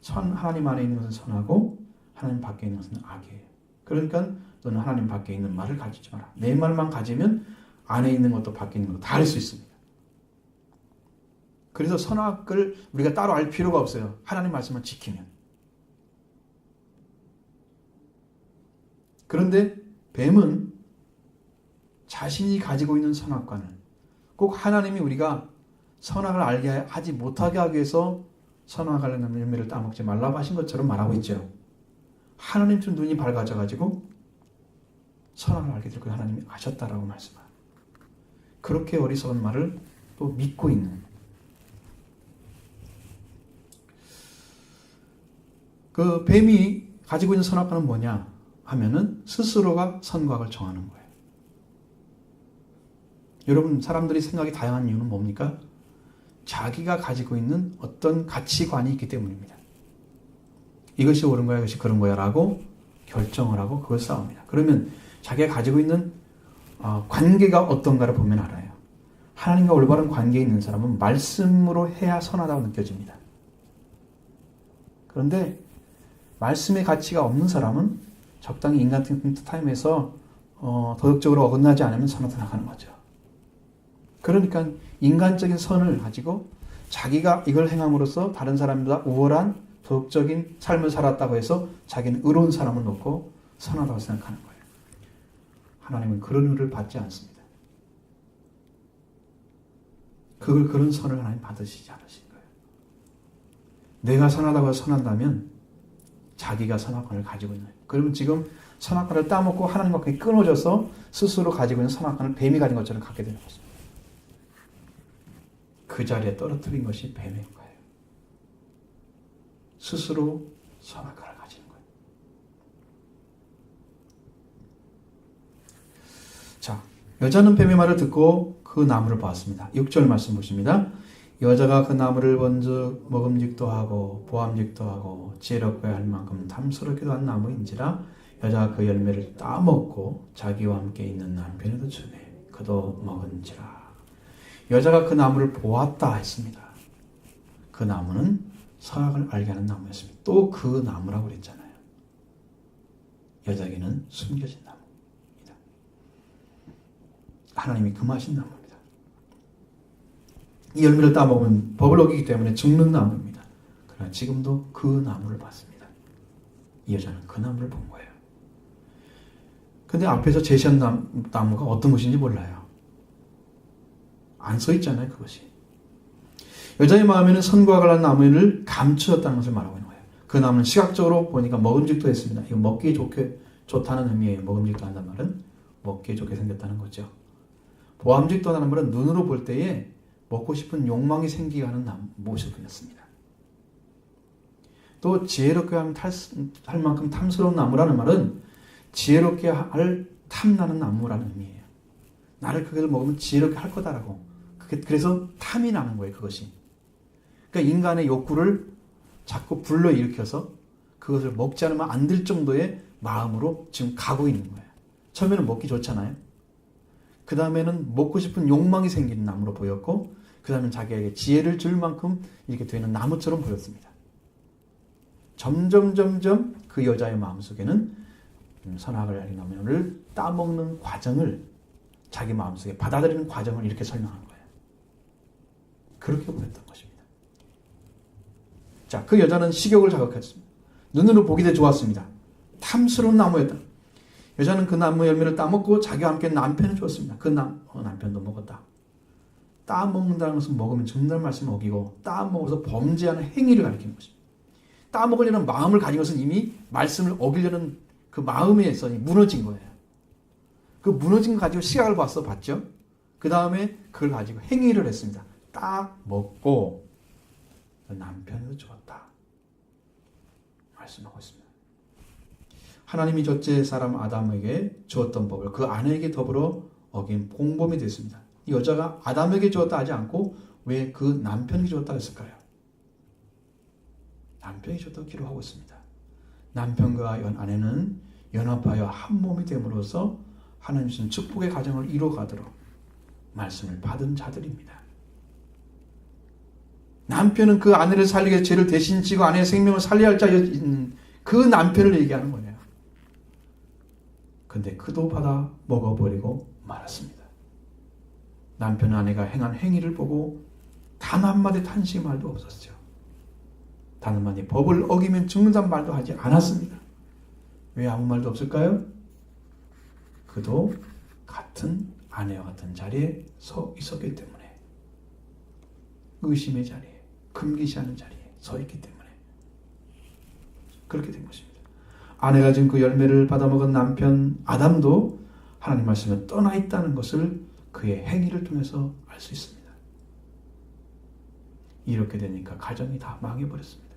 하나님 안에 있는 것은 선하고 하나님 밖에 있는 것은 악이에요. 그러니까 너는 하나님 밖에 있는 말을 가지지 마라. 내 말만 가지면 안에 있는 것도 밖에 있는 것도 다 알 수 있습니다. 그래서 선악을 우리가 따로 알 필요가 없어요. 하나님 말씀만 지키면. 그런데 뱀은 자신이 가지고 있는 선악과는 꼭 하나님이 우리가 선악을 알게 하지 못하게 하기 위해서 선악과 관련된 열매를 따먹지 말라고 하신 것처럼 말하고 있죠. 하나님 좀 눈이 밝아져가지고 선악을 알게 될 걸 하나님이 아셨다라고 말씀합니다. 그렇게 어리석은 말을 또 믿고 있는 그 뱀이 가지고 있는 선악과는 뭐냐 하면은 스스로가 선과 악을 정하는 거예요. 여러분, 사람들이 생각이 다양한 이유는 뭡니까? 자기가 가지고 있는 어떤 가치관이 있기 때문입니다. 이것이 옳은 거야, 이것이 그런 거야 라고 결정을 하고 그걸 싸웁니다. 그러면 자기가 가지고 있는 관계가 어떤가를 보면 알아요. 하나님과 올바른 관계에 있는 사람은 말씀으로 해야 선하다고 느껴집니다. 그런데 말씀의 가치가 없는 사람은 적당히 인간 타임에서 도덕적으로 어긋나지 않으면 선하다 나가는 거죠. 그러니까 인간적인 선을 가지고 자기가 이걸 행함으로써 다른 사람보다 우월한 도덕적인 삶을 살았다고 해서 자기는 의로운 사람을 놓고 선하다고 생각하는 거예요. 하나님은 그런 의를 받지 않습니다. 그런 선을 하나님 받으시지 않으신 거예요. 내가 선하다고 선한다면 자기가 선악과를 가지고 있는 거예요. 그러면 지금 선악과를 따먹고 하나님과 끊어져서 스스로 가지고 있는 선악과를 뱀이 가진 것처럼 갖게 되는 것입니다. 그 자리에 떨어뜨린 것이 뱀인 거예요. 스스로 선악과를 가지는 거예요. 자, 여자는 뱀의 말을 듣고 그 나무를 보았습니다. 6절 말씀 보십니다. 여자가 그 나무를 먼저 먹음직도 하고 보암직도 하고 지혜롭게 할 만큼 탐스럽기도 한 나무인지라 여자가 그 열매를 따먹고 자기와 함께 있는 남편에도 주매 그도 먹은지라. 여자가 그 나무를 보았다 했습니다. 그 나무는 선악을 알게 하는 나무였습니다. 또 그 나무라고 그랬잖아요. 여자에게는 숨겨진 나무입니다. 하나님이 금하신 나무입니다. 이 열매를 따먹으면 법을 어기기 때문에 죽는 나무입니다. 그러나 지금도 그 나무를 봤습니다. 이 여자는 그 나무를 본 거예요. 근데 앞에서 제시한 나무가 어떤 것인지 몰라요. 안 써 있잖아요, 그것이. 여자의 마음에는 선과 악을 한 나무를 감추었다는 것을 말하고 있는 거예요. 그 나무는 시각적으로 보니까 먹음직도 했습니다. 이거 먹기 좋다는 의미예요. 먹음직도 한다는 말은 먹기에 좋게 생겼다는 거죠. 보암직도 하다는 말은 눈으로 볼 때에 먹고 싶은 욕망이 생기게 하는 모습이었습니다. 또 지혜롭게 할 만큼 탐스러운 나무라는 말은 지혜롭게 할 탐나는 나무라는 의미예요. 나를 그것을 먹으면 지혜롭게 할 거다라고. 그래서 탐이 나는 거예요, 그것이. 그러니까 인간의 욕구를 자꾸 불러일으켜서 그것을 먹지 않으면 안 될 정도의 마음으로 지금 가고 있는 거예요. 처음에는 먹기 좋잖아요. 그 다음에는 먹고 싶은 욕망이 생기는 나무로 보였고, 그 다음에 자기에게 지혜를 줄 만큼 이렇게 되는 나무처럼 보였습니다. 점점 그 여자의 마음속에는 선악을 알게 나무를 따먹는 과정을 자기 마음속에 받아들이는 과정을 이렇게 설명한 거예요. 그렇게 보였던 것입니다. 자, 그 여자는 식욕을 자극했습니다. 눈으로 보기 되 좋았습니다. 탐스러운 나무였다. 여자는 그 나무 열매를 따먹고 자기와 함께 남편을 주었습니다. 그 남편도 먹었다. 따먹는다는 것은 먹으면 죽는다는 말씀을 어기고 따먹어서 범죄하는 행위를 가리키는 것입니다. 따먹으려는 마음을 가진 것은 이미 말씀을 어기려는 그 마음에서 무너진 거예요. 그 무너진 거 가지고 시각을 봤죠. 그 다음에 그걸 가지고 행위를 했습니다. 딱 먹고 남편에도 주었다. 말씀하고 있습니다. 하나님이 첫째 사람 아담에게 주었던 법을 그 아내에게 더불어 어긴 공범이 됐습니다. 이 여자가 아담에게 주었다 하지 않고 왜 그 남편에게 주었다 했을까요? 남편에게 주었다고 기록하고 있습니다. 남편과 아내는 연합하여 한 몸이 됨으로써 하나님 주신 축복의 가정을 이루어가도록 말씀을 받은 자들입니다. 남편은 그 아내를 살리기 위해 죄를 대신 지고 아내의 생명을 살려야 할 자인 그 남편을 얘기하는 거예요. 근데 그도 받아 먹어버리고 말았습니다. 남편은 아내가 행한 행위를 보고 단 한마디 탄식 말도 없었죠. 단 한마디 법을 어기면 죽는다는 말도 하지 않았습니다. 왜 아무 말도 없을까요? 그도 같은 아내와 같은 자리에 서 있었기 때문에, 의심의 자리에, 금기시하는 자리에 서 있기 때문에 그렇게 된 것입니다. 아내가 지금 그 열매를 받아먹은 남편 아담도 하나님 말씀에 떠나 있다는 것을 그의 행위를 통해서 알 수 있습니다. 이렇게 되니까 가정이 다 망해버렸습니다.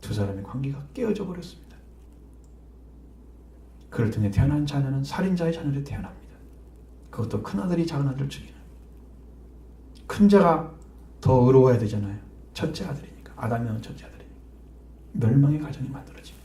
두 사람의 관계가 깨어져 버렸습니다. 그를 통해 태어난 자녀는 살인자의 자녀로 태어납니다. 그것도 큰아들이 작은아들을 죽이는. 큰 자가 더 의로워야 되잖아요. 첫째 아들이니까. 아담이면 첫째 아들이니까. 멸망의 가정이 만들어집니다.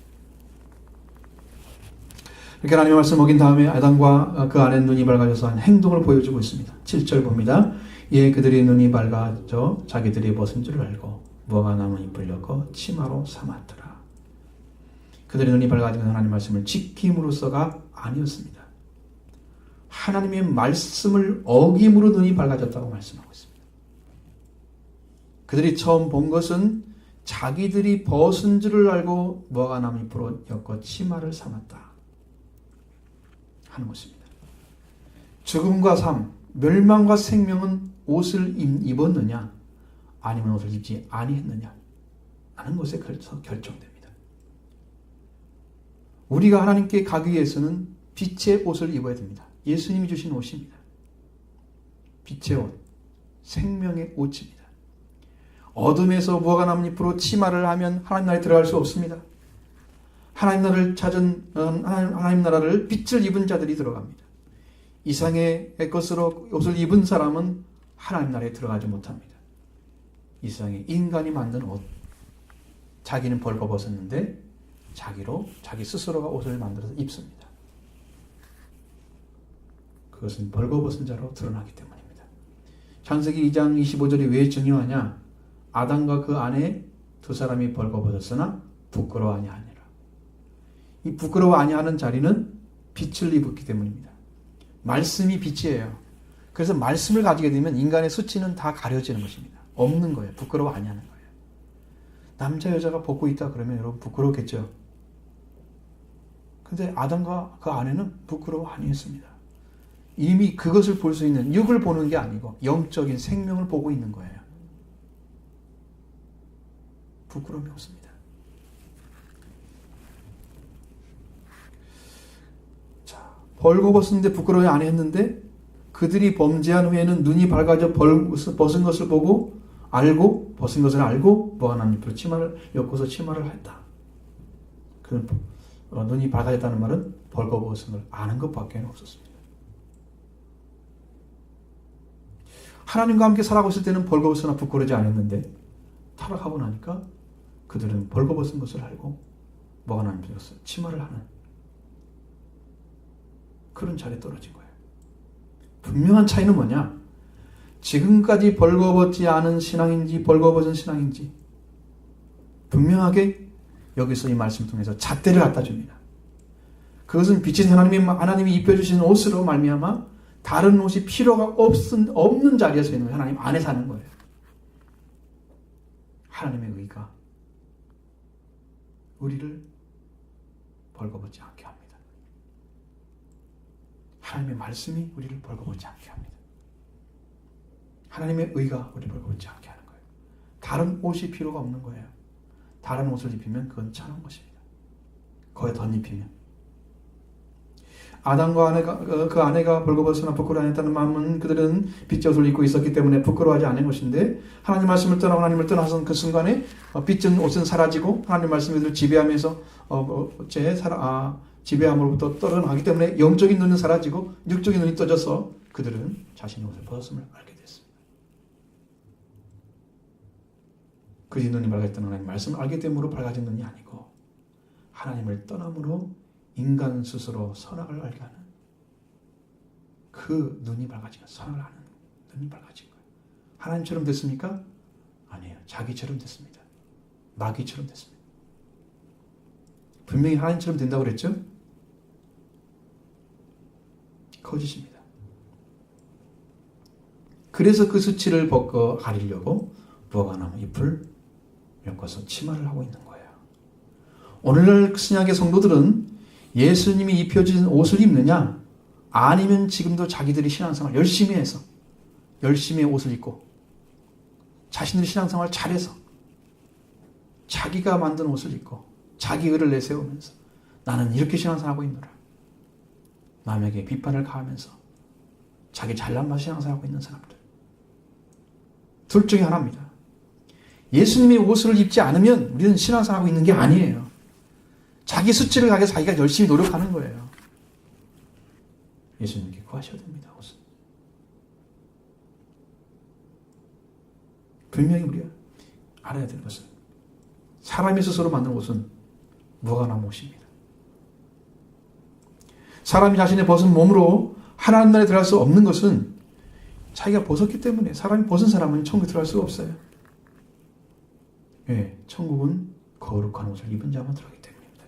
이렇게 하나님의 말씀 먹인 다음에 아담과 그 아내 눈이 밝아져서 한 행동을 보여주고 있습니다. 7절 봅니다. 예, 그들이 눈이 밝아져 자기들이 벗은 줄 알고 무화과 나무 잎을 엮어 치마로 삼았더라. 그들의 눈이 밝아지면 하나님 말씀을 지킴으로써가 아니었습니다. 하나님의 말씀을 어김으로 눈이 밝아졌다고 말씀하고 있습니다. 그들이 처음 본 것은 자기들이 벗은 줄을 알고 무화과 나무 잎으로 엮어 치마를 삼았다 하는 것입니다. 죽음과 삶, 멸망과 생명은 옷을 입었느냐 아니면 옷을 입지 아니했느냐 하는 것에 결정됩니다. 우리가 하나님께 가기 위해서는 빛의 옷을 입어야 됩니다. 예수님이 주신 옷입니다. 빛의 옷, 생명의 옷입니다. 어둠에서 무화과 나뭇잎으로 치마를 하면 하나님 나라에 들어갈 수 없습니다. 하나님 나라를 찾은 하나님 나라를 빛을 입은 자들이 들어갑니다. 이상의 것으로 옷을 입은 사람은 하나님 나라에 들어가지 못합니다. 이상의 인간이 만든 옷, 자기는 벌거벗었는데 자기 스스로가 옷을 만들어서 입습니다. 그것은 벌거벗은 자로 드러나기 때문입니다. 창세기 2장 25절이 왜 중요하냐? 아담과 그 아내 두 사람이 벌거벗었으나 부끄러워 아니하니라. 이 부끄러워 아니하는 자리는 빛을 입었기 때문입니다. 말씀이 빛이에요. 그래서 말씀을 가지게 되면 인간의 수치는 다 가려지는 것입니다. 없는 거예요. 부끄러워 아니하는 거예요. 남자 여자가 벗고 있다 그러면 여러분 부끄럽겠죠. 근데 아담과 그 아내는 부끄러워 아니했습니다. 이미 그것을 볼 수 있는, 육을 보는 게 아니고 영적인 생명을 보고 있는 거예요. 부끄러움이 없습니다. 자, 벌거벗었는데 부끄러워 안 했는데 그들이 범죄한 후에는 눈이 밝아져 벗은 것을 보고 알고, 벗은 것을 알고 무화과 나뭇잎으로 치마를 엮어서 치마를 했다. 그 눈이 밝아졌다는 말은 벌거벗은 걸 아는 것밖에 없었습니다. 하나님과 함께 살아가고 있을 때는 벌거벗으나 부끄러지 않았는데 타락하고 나니까 그들은 벌거벗은 것을 알고 무화과 나뭇잎으로 치마를 하는 그런 자리에 떨어진 거예요. 분명한 차이는 뭐냐? 지금까지 벌거벗지 않은 신앙인지 벌거벗은 신앙인지 분명하게 여기서 이 말씀을 통해서 잣대를 갖다 줍니다. 그것은 빛인 하나님이 입혀주신 옷으로 말미암아 다른 옷이 필요가 없는 자리에서 있는 거예요. 하나님 안에 사는 거예요. 하나님의 의가 우리를 벌거벗지 않게 합니다. 하나님의 말씀이 우리를 벌거벗지 않게 합니다. 하나님의 의가 우리를 벌거벗지 않게 하는 거예요. 다른 옷이 필요가 없는 거예요. 다른 옷을 입히면 그건 천한 것입니다. 거기에 덧입히면. 아담과 그 아내가 벌거벗으나 부끄러워 안 했다는 마음은 그들은 빛의 옷을 입고 있었기 때문에 부끄러워하지 않은 것인데 하나님 말씀을 떠나고 하나님을 떠나선 그 순간에 빛은 옷은 사라지고 하나님 말씀이 그들을 지배하면서 지배함으로부터 떨어나기 때문에 영적인 눈은 사라지고 육적인 눈이 떠져서 그들은 자신의 옷을 벗었음을 알게 됐습니다. 그의 눈이 밝아졌던 하나님 말씀을 알게 됨으로 밝아진 눈이 아니고 하나님을 떠남으로 인간 스스로 선악을 알게 하는 그 눈이 밝아지면 선악을 하는 눈이 밝아진 거예요. 하나님처럼 됐습니까? 아니에요. 자기처럼 됐습니다. 마귀처럼 됐습니다. 분명히 하나님처럼 된다고 그랬죠? 거짓입니다. 그래서 그 수치를 벗고 가리려고 무화과 나무 잎을 엮어서 치마를 하고 있는 거예요. 오늘날 신약의 성도들은 예수님이 입혀진 옷을 입느냐 아니면 지금도 자기들이 신앙생활 열심히 해서 열심히 옷을 입고 자신들이 신앙생활 잘해서 자기가 만든 옷을 입고 자기 의를 내세우면서 나는 이렇게 신앙생활하고 있노라. 남에게 비판을 가하면서 자기 잘난 맛 신앙생활하고 있는 사람들. 둘 중에 하나입니다. 예수님의 옷을 입지 않으면 우리는 신앙생활하고 있는 게 아니에요. 자기 수치를 가게 자기가 열심히 노력하는 거예요. 예수님께 구하셔야 됩니다. 옷은. 분명히 우리가 알아야 되는 것은 사람이 스스로 만든 옷은 무관한 옷입니다. 사람이 자신의 벗은 몸으로 하나님 나라에 들어갈 수 없는 것은 자기가 벗었기 때문에 사람이 벗은 사람은 천국에 들어갈 수가 없어요. 예, 천국은 거룩한 옷을 입은 자만 들어가기 때문입니다.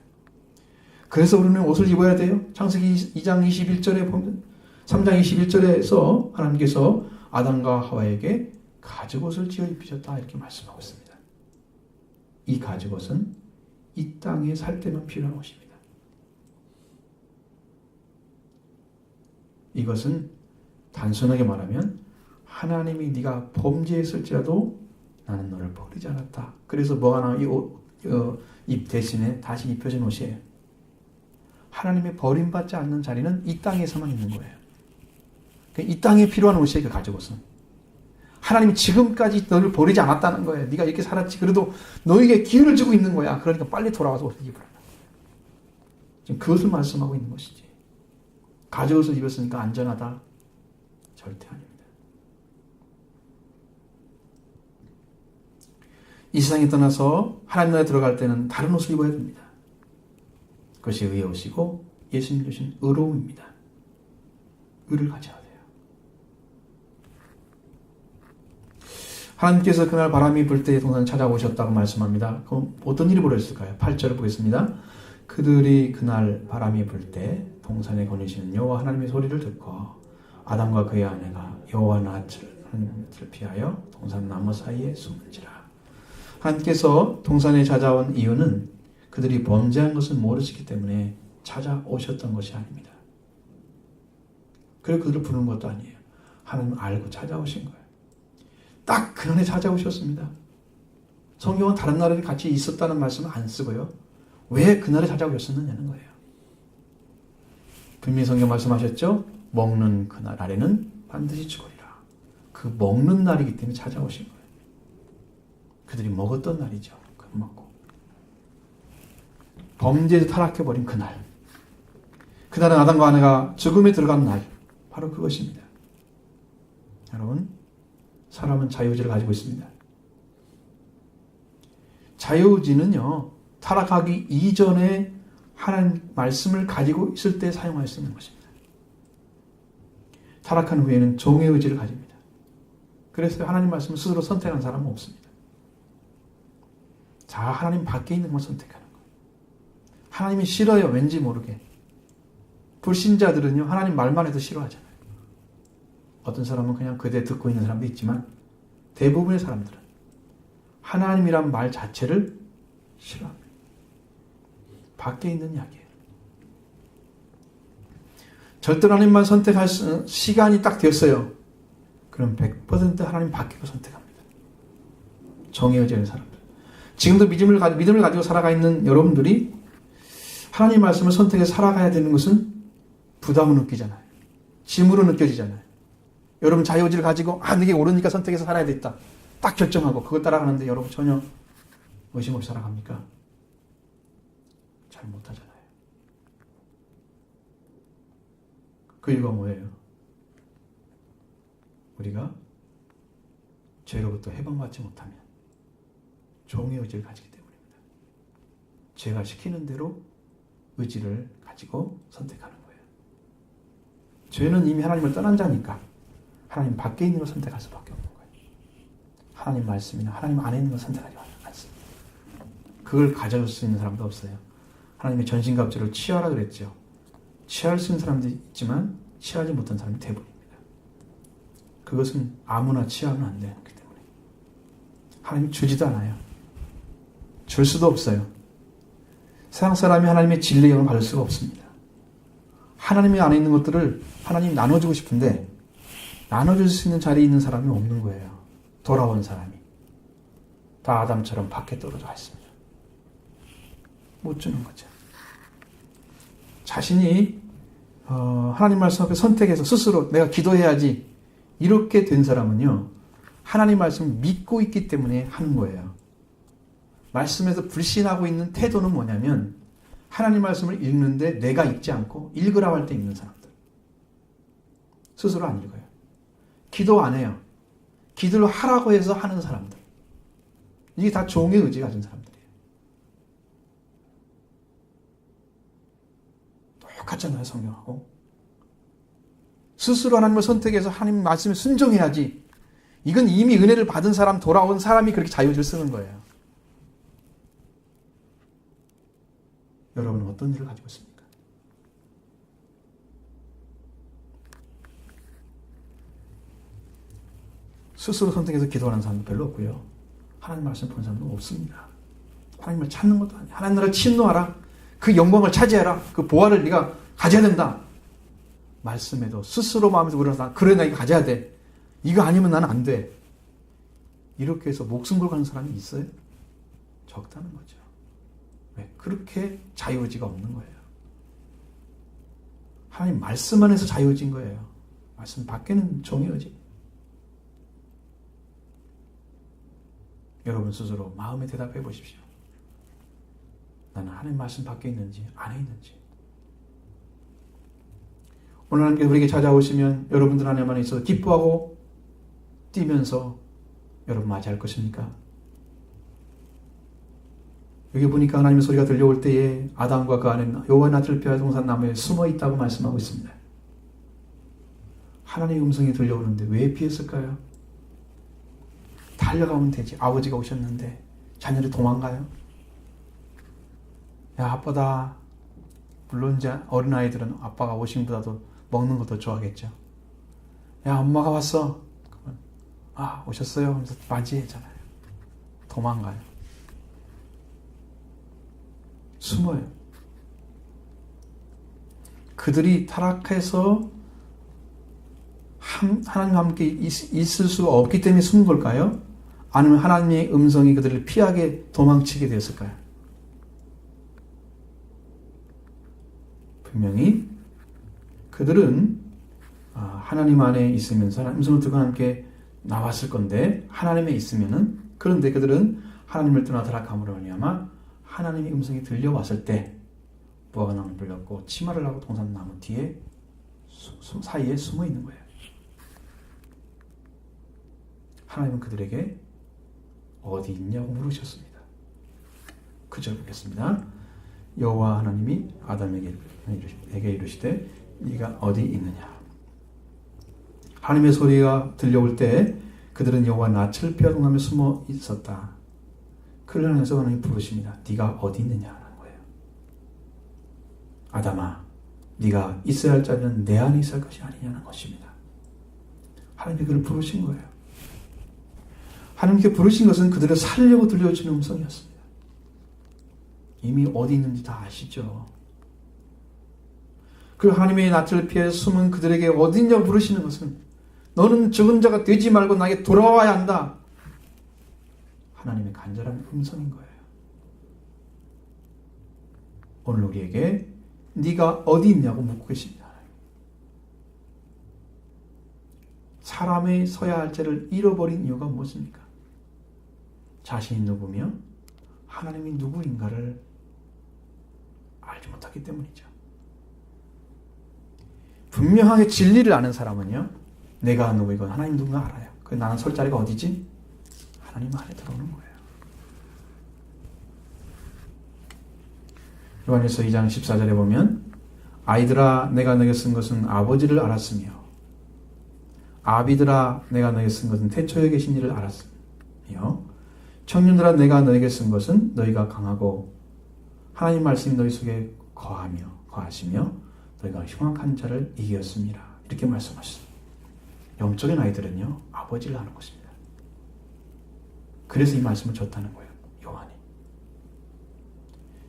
그래서 우리는 옷을 입어야 돼요. 창세기 2장 21절에 보면 3장 21절에서 하나님께서 아담과 하와에게 가죽옷을 지어 입히셨다 이렇게 말씀하고 있습니다. 이 가죽옷은 이 땅에 살 때만 필요한 옷입니다. 이것은 단순하게 말하면 하나님이 네가 범죄했을지라도 나는 너를 버리지 않았다. 그래서 뭐 하나 입 대신에 다시 입혀진 옷이에요. 하나님의 버림받지 않는 자리는 이 땅에서만 있는 거예요. 이 땅에 필요한 옷이에요. 그 가죽옷은. 하나님이 지금까지 너를 버리지 않았다는 거예요. 네가 이렇게 살았지. 그래도 너에게 기회를 주고 있는 거야. 그러니까 빨리 돌아와서 옷을 입으라. 지금 그것을 말씀하고 있는 것이지. 가죽옷을 입었으니까 안전하다. 절대 아닙니다. 이 세상에 떠나서 하나님 나라에 들어갈 때는 다른 옷을 입어야 됩니다. 그것이 의의 옷이고 예수님 주신 의로움입니다. 의를 가져야 돼요. 하나님께서 그날 바람이 불 때 동산에 찾아오셨다고 말씀합니다. 그럼 어떤 일이 벌어졌을까요? 8절을 보겠습니다. 그들이 그날 바람이 불 때 동산에 거니시는 여호와 하나님의 소리를 듣고 아담과 그의 아내가 여호와 하나님을 피하여 동산 나무 사이에 숨은지라. 하나님께서 동산에 찾아온 이유는 그들이 범죄한 것을 모르시기 때문에 찾아오셨던 것이 아닙니다. 그리고 그들을 부르는 것도 아니에요. 하나님은 알고 찾아오신 거예요. 딱 그날에 찾아오셨습니다. 성경은 다른 날에 같이 있었다는 말씀을 안 쓰고요. 왜 그날에 찾아오셨느냐는 거예요. 분명히 성경 말씀하셨죠? 먹는 그날 아래는 반드시 죽으리라. 그 먹는 날이기 때문에 찾아오신 거예요. 그들이 먹었던 날이죠. 그 먹고. 범죄에 타락해버린 그날. 그날은 아담과 아내가 죽음에 들어간 날. 바로 그것입니다. 여러분, 사람은 자유의지를 가지고 있습니다. 자유의지는요, 타락하기 이전에 하나님 말씀을 가지고 있을 때 사용할 수 있는 것입니다. 타락한 후에는 종의 의지를 가집니다. 그래서 하나님 말씀을 스스로 선택한 사람은 없습니다. 자, 하나님 밖에 있는 것만 선택하는 거예요. 하나님이 싫어요. 왠지 모르게. 불신자들은요, 하나님 말만 해도 싫어하잖아요. 어떤 사람은 그냥 그대 듣고 있는 사람도 있지만 대부분의 사람들은 하나님이란 말 자체를 싫어합니다. 밖에 있는 이야기예요. 절대 하나님만 선택할 시간이 딱 되었어요. 그럼 100% 하나님 밖으로 선택합니다. 정의 의지의 사람들. 지금도 믿음을 가지고 살아가 있는 여러분들이 하나님 말씀을 선택해서 살아가야 되는 것은 부담을 느끼잖아요. 짐으로 느껴지잖아요. 여러분 자유의지를 가지고 이게 옳으니까 선택해서 살아야 되겠다. 딱 결정하고 그걸 따라가는데 여러분 전혀 의심 없이 살아갑니까? 잘 못하잖아요. 그 이유가 뭐예요? 우리가 죄로부터 해방받지 못하면 종의 의지를 가지기 때문입니다. 죄가 시키는 대로 의지를 가지고 선택하는 거예요. 죄는 이미 하나님을 떠난 자니까 하나님 밖에 있는 걸 선택할 수밖에 없는 거예요. 하나님 말씀이나 하나님 안에 있는 걸 선택하지 않습니다. 그걸 가져올 수 있는 사람도 없어요. 하나님의 전신갑주를 취하라 그랬죠. 취할 수 있는 사람도 있지만 취하지 못한 사람이 대부분입니다. 그것은 아무나 취하면 안 되기 때문에 하나님이 주지도 않아요. 줄 수도 없어요. 세상 사람이 하나님의 진리의 영을 받을 수가 없습니다. 하나님의 안에 있는 것들을 하나님이 나눠주고 싶은데 나눠줄 수 있는 자리에 있는 사람이 없는 거예요. 돌아온 사람이. 다 아담처럼 밖에 떨어져 있습니다. 못 주는 거죠. 자신이 하나님 말씀 앞에 선택해서 스스로 내가 기도해야지 이렇게 된 사람은요. 하나님 말씀을 믿고 있기 때문에 하는 거예요. 말씀에서 불신하고 있는 태도는 뭐냐면 하나님 말씀을 읽는데 내가 읽지 않고 읽으라고 할 때 읽는 사람들. 스스로 안 읽어요. 기도 안 해요. 기도를 하라고 해서 하는 사람들. 이게 다 종의 의지 가진 사람들이에요. 똑같잖아요, 성경하고. 스스로 하나님을 선택해서 하나님 말씀에 순종해야지. 이건 이미 은혜를 받은 사람, 돌아온 사람이 그렇게 자유를 쓰는 거예요. 여러분은 어떤 일을 가지고 있습니까? 스스로 선택해서 기도하는 사람도 별로 없고요. 하나님 말씀 보는 사람도 없습니다. 하나님을 찾는 것도 아니에요. 하나님 나라를 침노하라. 그 영광을 차지해라. 그 보화를 네가 가져야 된다. 말씀에도 스스로 마음에서 우러나서 그래 나 이거 가져야 돼. 이거 아니면 나는 안 돼. 이렇게 해서 목숨 걸고 가는 사람이 있어요? 적다는 거죠. 왜? 그렇게 자유의지가 없는 거예요. 하나님 말씀 안에서 자유의지인 거예요. 말씀 밖에는 종의 의지. 여러분 스스로 마음에 대답해 보십시오. 나는 하나님 말씀 밖에 있는지 안에 있는지. 오늘 하나님께서 우리에게 찾아오시면 여러분들 안에만 있어서 기뻐하고 뛰면서 여러분 맞이할 것입니까? 여기 보니까 하나님의 소리가 들려올 때에 아담과 그 안에 여호와 낯을 피하여 동산나무에 숨어 있다고 말씀하고 있습니다. 하나님의 음성이 들려오는데 왜 피했을까요? 달려가면 되지. 아버지가 오셨는데 자녀를 도망가요? 야, 아빠다. 물론 이제 어린아이들은 아빠가 오신 보다도 먹는 거 더 좋아하겠죠. 야, 엄마가 왔어. 그러면 아, 오셨어요? 하면서 맞이했잖아요. 도망가요. 숨어요. 그들이 타락해서 하나님과 함께 있을 수가 없기 때문에 숨은 걸까요? 아니면 하나님의 음성이 그들을 피하게 도망치게 되었을까요? 분명히 그들은 하나님 안에 있으면서 하나님 음성을 듣고 함께 나왔을 건데 하나님에 있으면은 그런데 그들은 하나님을 떠나 타락함으로 말미암아 하나님의 음성이 들려왔을 때 무화과 나무를 불렸고 치마를 하고 동산나무 뒤에 사이에 숨어 있는 거예요. 하나님은 그들에게 어디 있냐고 물으셨습니다. 9절 보겠습니다. 여호와 하나님이 아담에게 이르시되 네가 어디 있느냐. 하나님의 소리가 들려올 때 그들은 여호와 낯을 피하며 숨어 있었다. 그를 향해서 하나님이 부르십니다. 네가 어디 있느냐라는 거예요. 아담아, 네가 있어야 할 자는 내 안에 있을 것이 아니냐는 것입니다. 하나님이 그를 부르신 거예요. 하나님께 부르신 것은 그들을 살려고 들려주는 음성이었습니다. 이미 어디 있는지 다 아시죠? 그 하나님의 낯을 피해 숨은 그들에게 어디 있냐고 부르시는 것은 너는 죽은 자가 되지 말고 나에게 돌아와야 한다. 하나님의 간절한 음성인 거예요. 오늘 우리에게 네가 어디 있냐고 묻고 계십니다. 사람의 서야 할 죄를 잃어버린 이유가 무엇입니까? 자신이 누구며 하나님이 누구인가를 알지 못하기 때문이죠. 분명하게 진리를 아는 사람은요, 내가 누구이건 하나님 누군가 알아요. 그 나는 설 자리가 어디지? 하나님 안에 들어오는 거예요. 요한일서 2장 14절에 보면 아이들아 내가 너에게 쓴 것은 아버지를 알았으며 아비들아 내가 너에게 쓴 것은 태초에 계신 이를 알았으며 청년들아 내가 너에게 쓴 것은 너희가 강하고 하나님 말씀이 너희 속에 거하시며 너희가 흉악한 자를 이겼습니다. 이렇게 말씀하셨습니다. 영적인 아이들은요, 아버지를 아는 것입니다. 그래서 이 말씀을 줬다는 거예요. 요한이.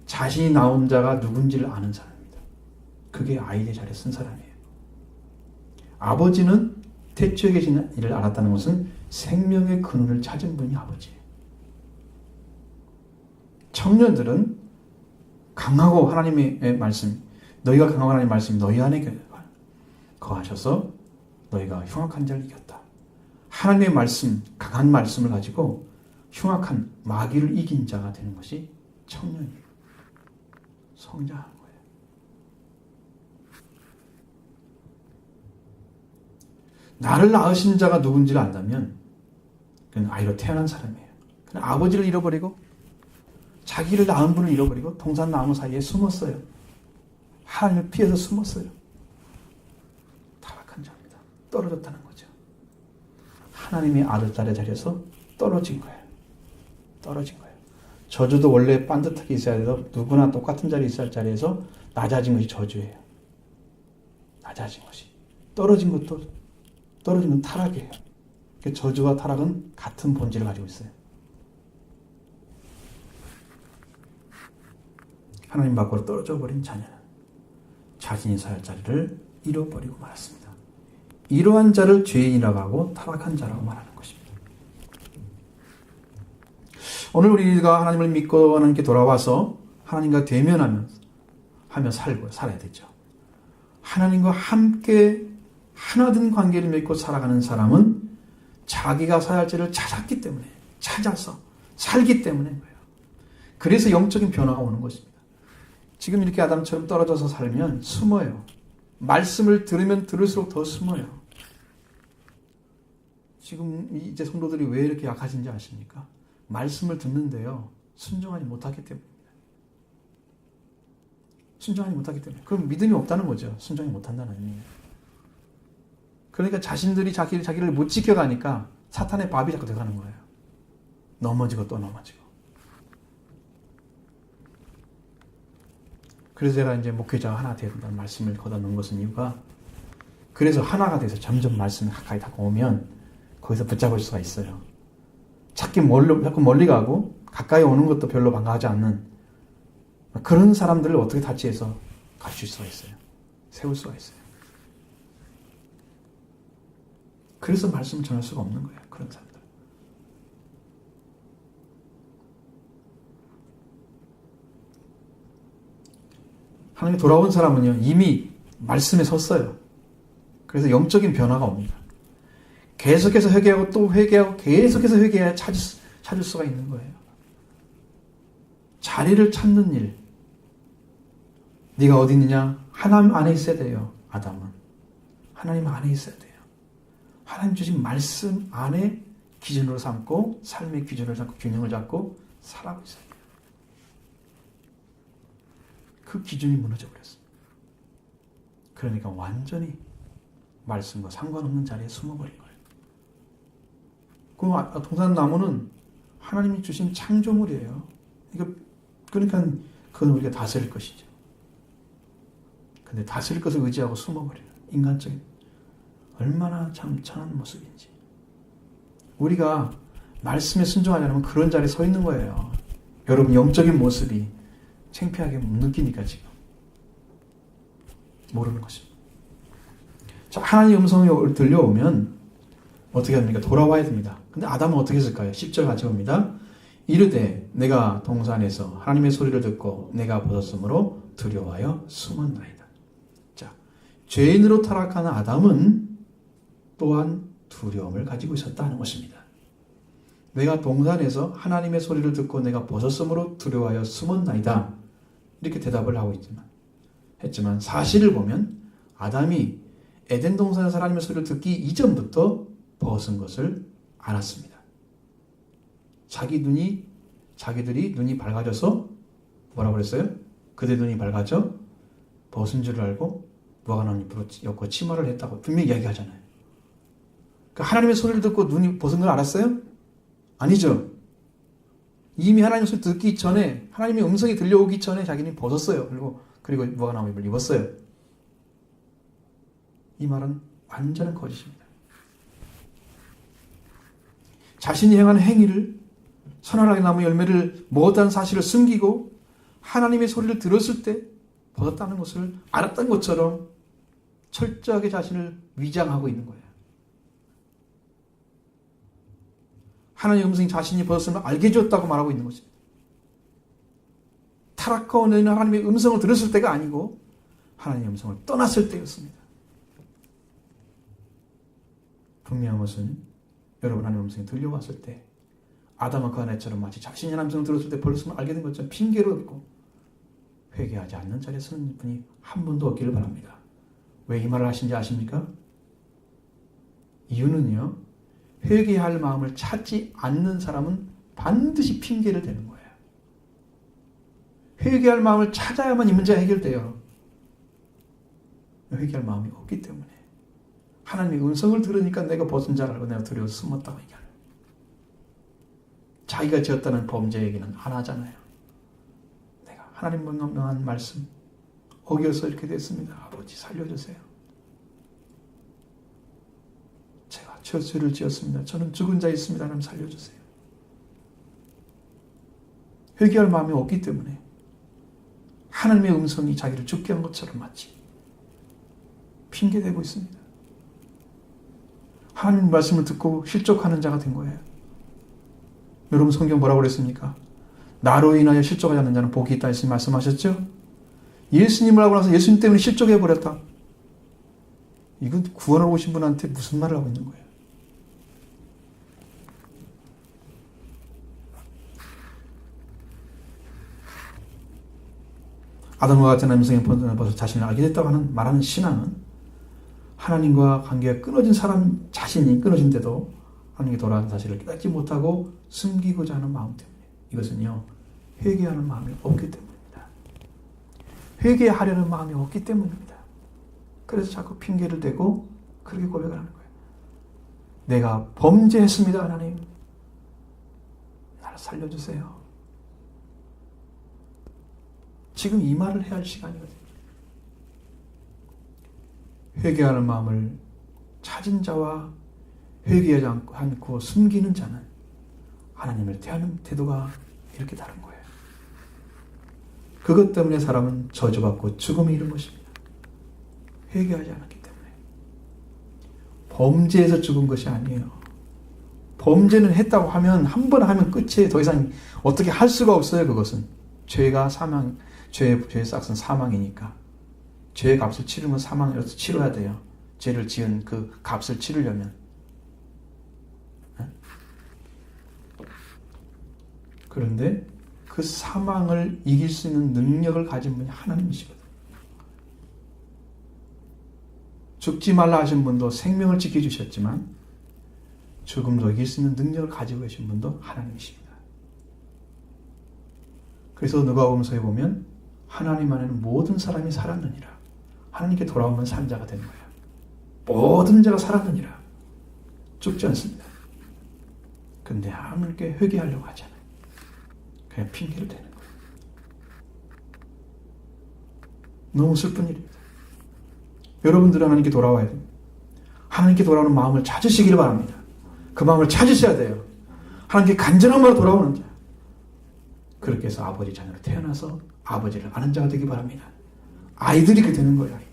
자신이 나온 자가 누군지를 아는 사람입니다. 그게 아이들 자리에 쓴 사람이에요. 아버지는 태초에 계신 이를 알았다는 것은 생명의 근원을 찾은 분이 아버지예요. 청년들은 강하고 하나님의 말씀, 너희가 강하고 하나님의 말씀이 너희 안에 거하셔서 너희가 흉악한 자를 이겼다. 하나님의 말씀, 강한 말씀을 가지고 흉악한 마귀를 이긴 자가 되는 것이 청년이에요. 성장하는 거예요. 나를 낳으신 자가 누군지를 안다면 그는 아이로 태어난 사람이에요. 그는 아버지를 잃어버리고 자기를 낳은 분을 잃어버리고 동산나무 사이에 숨었어요. 하나님을 피해서 숨었어요. 타락한 자입니다. 떨어졌다는 거죠. 하나님의 아들, 딸의 자리에서 떨어진 거예요. 떨어진 거예요. 저주도 원래 반듯하게 있어야 돼서 누구나 똑같은 자리에 있어야 할 자리에서 낮아진 것이 저주예요. 낮아진 것이. 떨어진 건 타락이에요. 저주와 타락은 같은 본질을 가지고 있어요. 하나님 밖으로 떨어져 버린 자녀는 자신이 서야 할 자리를 잃어버리고 말았습니다. 이러한 자를 죄인이라고 하고 타락한 자라고 말하는 것입니다. 오늘 우리가 하나님을 믿고 하나님께 돌아와서 하나님과 대면하며 살아야 되죠. 하나님과 함께 하나된 관계를 맺고 살아가는 사람은 자기가 서야 할 자리를 찾았기 때문에, 찾아서 살기 때문인 거예요. 그래서 영적인 변화가 오는 것입니다. 지금 이렇게 아담처럼 떨어져서 살면 숨어요. 말씀을 들으면 들을수록 더 숨어요. 지금 이제 성도들이 왜 이렇게 약하신지 아십니까? 말씀을 듣는데요, 순종하지 못하기 때문입니다. 순종하지 못하기 때문에. 그럼 믿음이 없다는 거죠. 순종이 못한다는 의미예요. 그러니까 자신들이 자기를 못 지켜가니까 사탄의 밥이 자꾸 돼가는 거예요. 넘어지고 또 넘어지고. 그래서 제가 이제 목회자가 하나 되어야 된다는 말씀을 걷어 놓은 것은 이유가, 그래서 하나가 돼서 점점 말씀이 가까이 다가오면 거기서 붙잡을 수가 있어요. 자꾸 멀리 가고 가까이 오는 것도 별로 반가워하지 않는 그런 사람들을 어떻게 타치해서 가르칠 수가 있어요. 세울 수가 있어요. 그래서 말씀을 전할 수가 없는 거예요. 그런 사람들. 하나님께 돌아온 사람은요, 이미 말씀에 섰어요. 그래서 영적인 변화가 옵니다. 계속해서 회개하고 또 회개하고 계속해서 회개해야 찾을 수가 있는 거예요. 자리를 찾는 일. 네가 어디 있느냐? 하나님 안에 있어야 돼요. 아담은. 하나님 안에 있어야 돼요. 하나님 주신 말씀 안에 기준으로 삼고 삶의 기준을 잡고 균형을 잡고 살아가고 있어요. 그 기준이 무너져 버렸어요. 그러니까 완전히 말씀과 상관없는 자리에 숨어버린 거예요. 그 동산나무는 하나님이 주신 창조물이에요. 그러니까 그건 우리가 다스릴 것이죠. 근데 다스릴 것을 의지하고 숨어버려요. 인간적인. 얼마나 참 천한 모습인지. 우리가 말씀에 순종하지 않으면 그런 자리에 서 있는 거예요. 여러분 영적인 모습이 창피하게 못 느끼니까 지금. 모르는 것입니다. 자, 하나님의 음성이 들려오면 어떻게 합니까? 돌아와야 됩니다. 근데 아담은 어떻게 했을까요? 10절 같이 봅니다. 이르되 내가 동산에서 하나님의 소리를 듣고 내가 벗었으므로 두려워하여 숨었나이다. 자, 죄인으로 타락하는 아담은 또한 두려움을 가지고 있었다는 것입니다. 내가 동산에서 하나님의 소리를 듣고 내가 벗었으므로 두려워하여 숨었나이다. 이렇게 대답을 하고 했지만 사실을 보면 아담이 에덴 동산에서 하나님의 소리를 듣기 이전부터 벗은 것을 알았습니다. 자기들이 눈이 밝아져서 뭐라고 그랬어요? 그대 눈이 밝아져 벗은 줄을 알고 무화과 나무 잎으로 엮고 치마를 했다고 분명히 이야기하잖아요. 그러니까 하나님의 소리를 듣고 눈이 벗은 걸 알았어요? 아니죠. 이미 하나님의 소리 듣기 전에, 하나님의 음성이 들려오기 전에 자기는 벗었어요. 그리고 무화과 나무 잎을 입었어요. 이 말은 완전한 거짓입니다. 자신이 행한 행위를, 선악의 나무 열매를 먹었다는 사실을 숨기고 하나님의 소리를 들었을 때 벗었다는 것을 알았던 것처럼 철저하게 자신을 위장하고 있는 거예요. 하나님의 음성이 자신이 벗었음을 알게 해줬다고 말하고 있는 것입니다. 타락하고 너희는 하나님의 음성을 들었을 때가 아니고 하나님의 음성을 떠났을 때였습니다. 분명한 것은 여러분 하나님의 음성이 들려왔을 때 아담과 그 아내처럼 마치 자신이 하나님의 음성을 들었을 때 벌었음을 알게 된 것처럼 핑계를 얻고 회개하지 않는 자리에 서는 분이 한 분도 없기를 바랍니다. 왜 이 말을 하신지 아십니까? 이유는요, 회개할 마음을 찾지 않는 사람은 반드시 핑계를 대는 거예요. 회개할 마음을 찾아야만 이 문제가 해결돼요. 회개할 마음이 없기 때문에. 하나님의 음성을 들으니까 내가 벗은 줄 알고 내가 두려워서 숨었다고 얘기하는. 자기가 지었다는 범죄 얘기는 안 하잖아요. 내가 하나님 명한 말씀 어겨서 이렇게 됐습니다. 아버지 살려주세요. 제가 죄를 지었습니다. 저는 죽은 자 있습니다. 하나님 살려주세요. 회개할 마음이 없기 때문에 하나님의 음성이 자기를 죽게 한 것처럼 마치 핑계대고 있습니다. 하나님 말씀을 듣고 실족하는 자가 된 거예요. 여러분 성경 뭐라고 그랬습니까? 나로 인하여 실족하지 않는 자는 복이 있다 했으니 말씀하셨죠? 예수님을 하고 나서 예수님 때문에 실족해버렸다. 이건 구원을 오신 분한테 무슨 말을 하고 있는 거예요? 아담과 같은 음성에 벗어 자신을 알게 됐다고 말하는 신앙은 하나님과 관계가 끊어진 사람 자신이 끊어진데도 하나님께 돌아가는 사실을 깨닫지 못하고 숨기고자 하는 마음 때문에 이것은요 회개하는 마음이 없기 때문입니다. 회개하려는 마음이 없기 때문입니다. 그래서 자꾸 핑계를 대고 그렇게 고백을 하는 거예요. 내가 범죄했습니다. 하나님 나를 살려주세요. 지금 이 말을 해야 할 시간이거든요. 회개하는 마음을 찾은 자와 회개하지 않고 숨기는 자는 하나님을 대하는 태도가 이렇게 다른 거예요. 그것 때문에 사람은 저주받고 죽음에 이른 것입니다. 회개하지 않았기 때문에. 범죄에서 죽은 것이 아니에요. 범죄는 했다고 하면 한 번 하면 끝이에요. 더 이상 어떻게 할 수가 없어요. 그것은 죄가 죄의 싹은 사망이니까 죄의 값을 치르면 사망이라서 치러야 돼요. 죄를 지은 그 값을 치르려면. 그런데 그 사망을 이길 수 있는 능력을 가진 분이 하나님이시거든요. 죽지 말라 하신 분도 생명을 지켜주셨지만 죽음도 이길 수 있는 능력을 가지고 계신 분도 하나님이십니다. 그래서 누가복음서에 보면 하나님 안에는 모든 사람이 살았느니라. 하나님께 돌아오면 산 자가 되는 거예요. 모든 자가 살았느니라. 죽지 않습니다. 근데 하나님께 회개하려고 하잖아요. 그냥 핑계를 대는 거예요. 너무 슬픈 일입니다. 여러분들은 하나님께 돌아와야 됩니다. 하나님께 돌아오는 마음을 찾으시기를 바랍니다. 그 마음을 찾으셔야 돼요. 하나님께 간절한 마음으로 돌아오는 자. 그렇게 해서 아버지 자녀로 태어나서 아버지를 아는 자가 되기 바랍니다. 아이들이 그렇게 되는 거예요. 아이들이.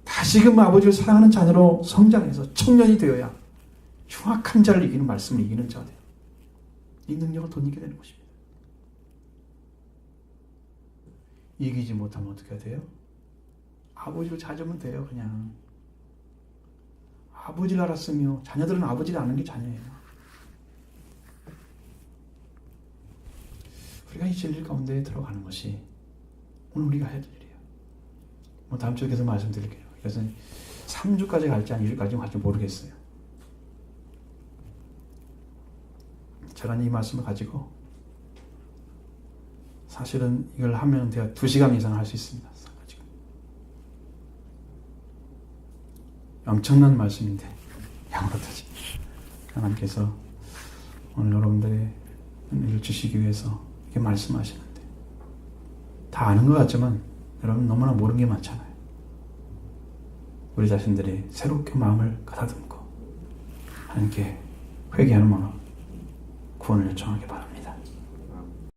다시금 아버지를 사랑하는 자녀로 성장해서 청년이 되어야 흉악한 자를 이기는 말씀을 이기는 자가 돼요. 이 능력을 덧입게 되는 것입니다. 이기지 못하면 어떻게 해야 돼요? 아버지를 찾으면 돼요. 그냥 아버지를 알았으며 자녀들은 아버지를 아는 게 자녀예요. 우리가 이 진리 가운데 들어가는 것이 오늘 우리가 해야 될 일이에요. 다음 주에 계속 말씀드릴게요. 그래서 3주까지 갈지 아니 1주까지 갈지 모르겠어요. 제가 이 말씀을 가지고 사실은 이걸 하면 제가 2시간 이상 할 수 있습니다. 가지고. 엄청난 말씀인데 양으로다지 하나님께서 오늘 여러분들의 은혜를 주시기 위해서 이렇게 말씀하시는데 다 아는 것 같지만 여러분 너무나 모르는 게 많잖아요. 우리 자신들이 새롭게 마음을 가다듬고 하나님께 회개하는 마음으로 구원을 요청하기 바랍니다.